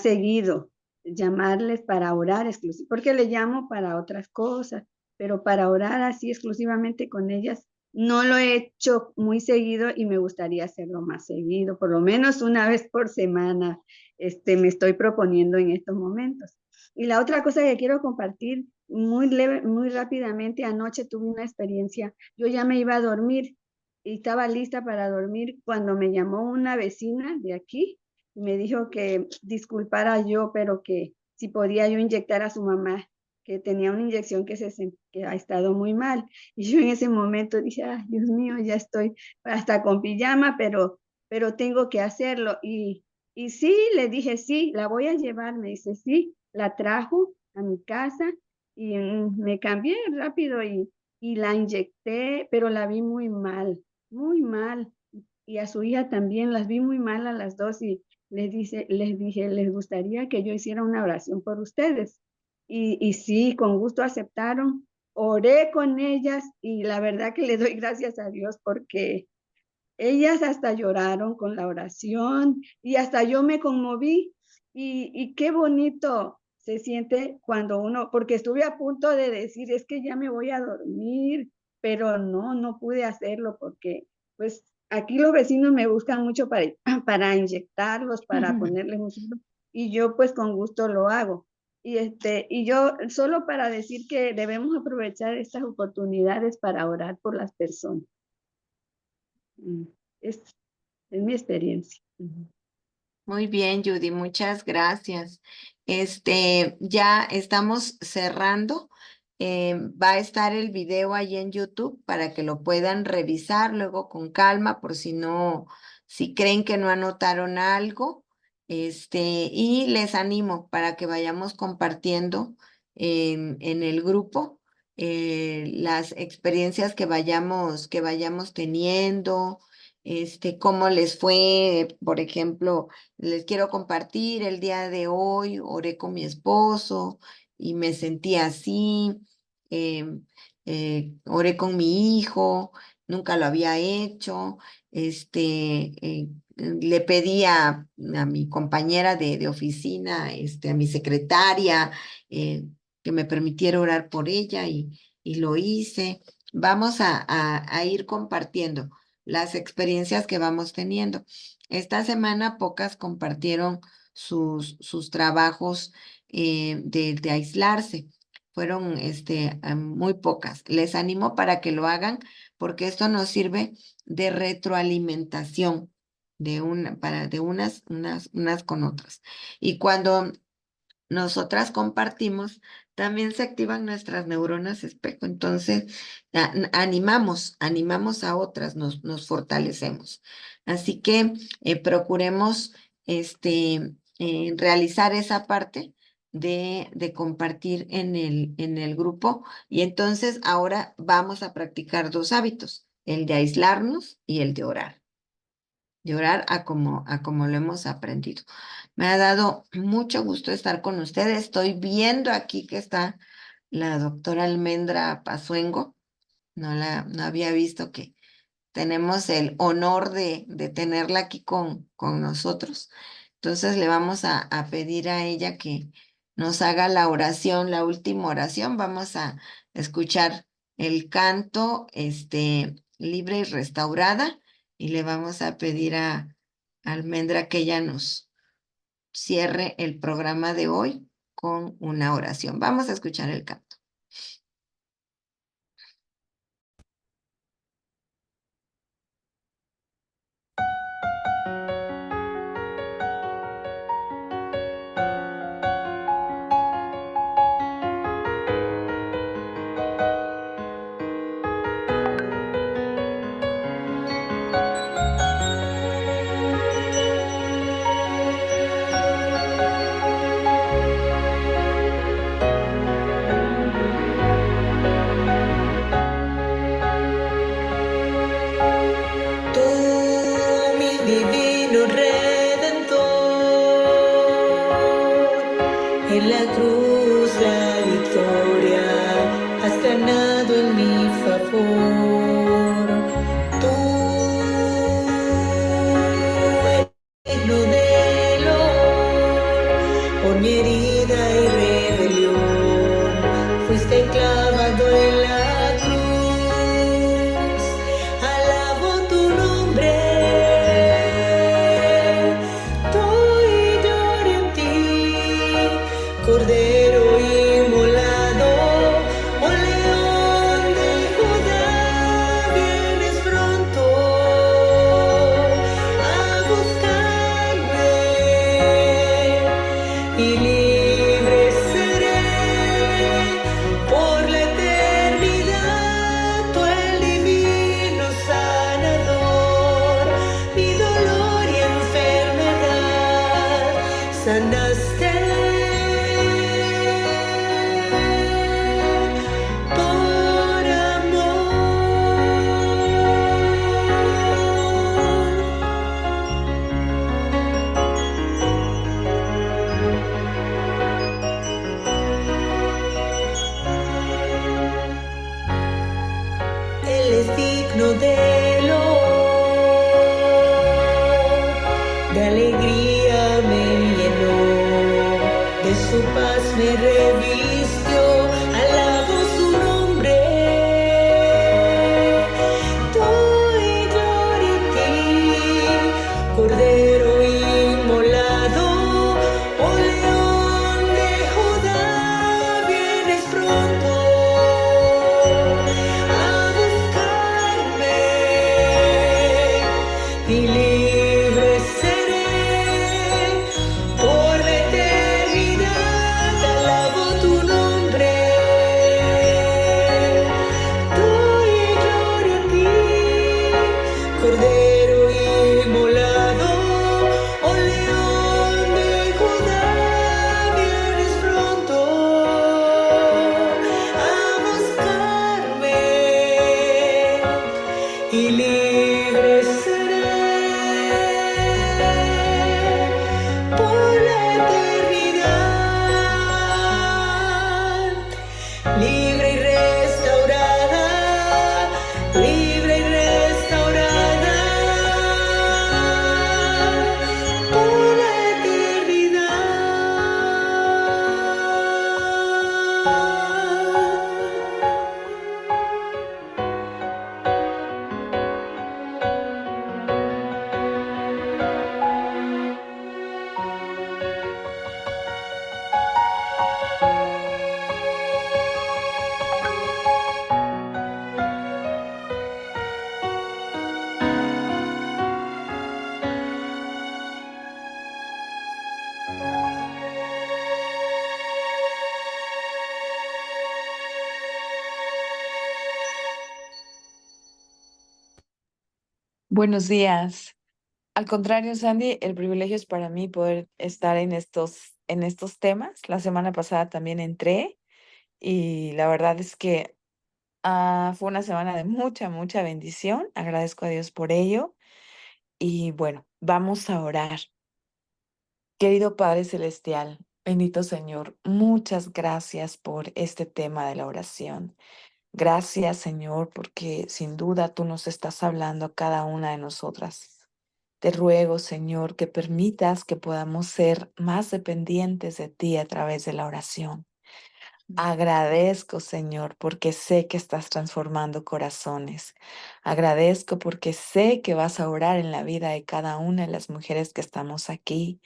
Speaker 7: seguido, llamarles para orar exclusivamente, porque le llamo para otras cosas, pero para orar así exclusivamente con ellas, No lo he hecho muy seguido y me gustaría hacerlo más seguido, por lo menos una vez por semana, me estoy proponiendo en estos momentos. Y la otra cosa que quiero compartir muy leve, muy rápidamente, anoche tuve una experiencia, yo ya me iba a dormir y estaba lista para dormir cuando me llamó una vecina de aquí y me dijo que disculpara yo, pero que si podía yo inyectar a su mamá, que tenía una inyección que ha estado muy mal. Y yo en ese momento dije, ay, Dios mío, ya estoy hasta con pijama, pero tengo que hacerlo. Y sí, le dije, sí, la voy a llevar. Me dice, sí, la trajo a mi casa y me cambié rápido y la inyecté, pero la vi muy mal, muy mal. Y a su hija también las vi muy mal a las dos y les dije, les gustaría que yo hiciera una oración por ustedes. Y sí, con gusto aceptaron. Oré con ellas y la verdad que le doy gracias a Dios porque ellas hasta lloraron con la oración y hasta yo me conmoví y qué bonito se siente cuando uno, porque estuve a punto de decir, es que ya me voy a dormir, pero no pude hacerlo porque pues aquí los vecinos me buscan mucho para inyectarlos, para ponerles un suero, y yo pues con gusto lo hago. Y yo solo para decir que debemos aprovechar estas oportunidades para orar por las personas. Mm, Es, es mi experiencia. Ujú.
Speaker 2: Muy bien, Judy, muchas gracias. Ya estamos cerrando. Va a estar el video ahí en YouTube para que lo puedan revisar luego con calma, por si no, si creen que no anotaron algo. Y les animo para que vayamos compartiendo en el grupo las experiencias que vayamos teniendo, cómo les fue, por ejemplo. Les quiero compartir el día de hoy, oré con mi esposo y me sentí así, em, oré con mi hijo, nunca lo había hecho, le pedí a mi compañera de oficina, a mi secretaria, que me permitiera orar por ella y lo hice. Vamos a ir compartiendo las experiencias que vamos teniendo. Esta semana pocas compartieron sus trabajos de aislarse. Fueron muy pocas. Les animo para que lo hagan porque esto nos sirve de retroalimentación de unas con otras. Y cuando nosotras compartimos, también se activan nuestras neuronas espejo. Entonces, animamos a otras, nos fortalecemos. Así que procuremos realizar esa parte de compartir en el grupo. Y entonces ahora vamos a practicar dos hábitos, el de aislarnos y el de orar. Llorar a como lo hemos aprendido. Me ha dado mucho gusto estar con ustedes. Estoy viendo aquí que está la doctora Almendra Pazuengo. No había visto que tenemos el honor de tenerla aquí con nosotros. Entonces le vamos a pedir a ella que nos haga la oración, la última oración. Vamos a escuchar el canto, libre y restaurada, y le vamos a pedir a Almendra que ella nos cierre el programa de hoy con una oración. Vamos a escuchar el canto.
Speaker 8: En la cruz la victoria has ganado en mi favor. Tú, el digno del honor, por mi herida y rebelión, fuiste clavado en la cruz. y libre seré por la eternidad. Tú el divino sanador, mi dolor y enfermedad sanaste. Por Él es digno de loor, de alegría me llenó, de su paz me revistió, alabo su nombre. Doy gloria a ti, Cordero inmolado, oh León de Judá, vienes pronto a buscarme y libre seré por la eternidad. Alabo tu nombre, doy gloria a ti, Cordero inmolado, oh León de Judá, vienes pronto a buscarme y libre seré por la eternidad. Libre y restaurada, libre y restaurada por la
Speaker 9: Buenos días. Al contrario, Sandy, el privilegio es para mí poder estar en estos temas. La semana pasada también entré y la verdad es que fue una semana de mucha, mucha bendición. Agradezco a Dios por ello. Y bueno, vamos a orar. Querido Padre Celestial, bendito Señor, muchas gracias por este tema de la oración. Gracias, Señor, porque sin duda tú nos estás hablando a cada una de nosotras. Te ruego, Señor, que permitas que podamos ser más dependientes de ti a través de la oración. Agradezco, Señor, porque sé que estás transformando corazones. Agradezco porque sé que vas a orar en la vida de cada una de las mujeres que estamos aquí,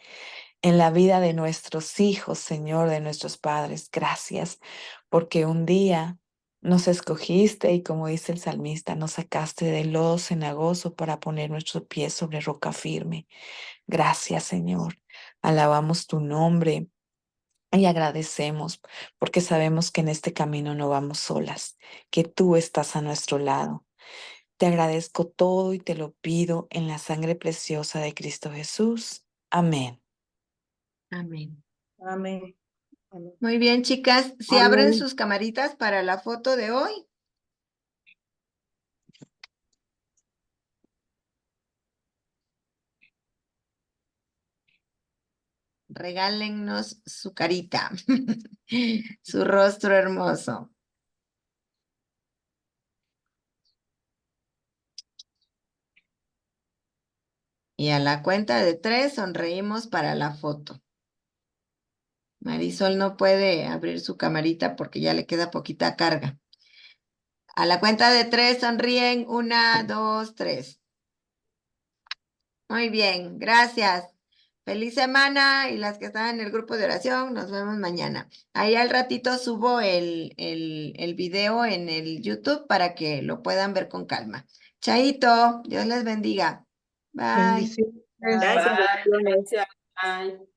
Speaker 9: en la vida de nuestros hijos, Señor, de nuestros padres. Gracias, porque un día nos escogiste y, como dice el salmista, nos sacaste del lodo cenagoso para poner nuestros pies sobre roca firme. Gracias, Señor. Alabamos tu nombre y agradecemos porque sabemos que en este camino no vamos solas, que tú estás a nuestro lado. Te agradezco todo y te lo pido en la sangre preciosa de Cristo Jesús. Amén.
Speaker 2: Amén.
Speaker 3: Amén.
Speaker 2: Muy bien, chicas, si abren
Speaker 7: Amén.
Speaker 2: sus camaritas para la foto de hoy. Regálennos su carita, su rostro hermoso. Y a la cuenta de 3 sonreímos para la foto. Marisol no puede abrir su camarita porque ya le queda poquita carga. A la cuenta de 3 sonríen. 1, 2, 3. Muy bien, gracias. Feliz semana y las que están en el grupo de oración, nos vemos mañana. Ahí al ratito subo el video en el YouTube para que lo puedan ver con calma. Chaito, Dios les bendiga. Bye.
Speaker 3: Bendiciones.
Speaker 6: Gracias.
Speaker 3: Bendiciones.
Speaker 6: Bye.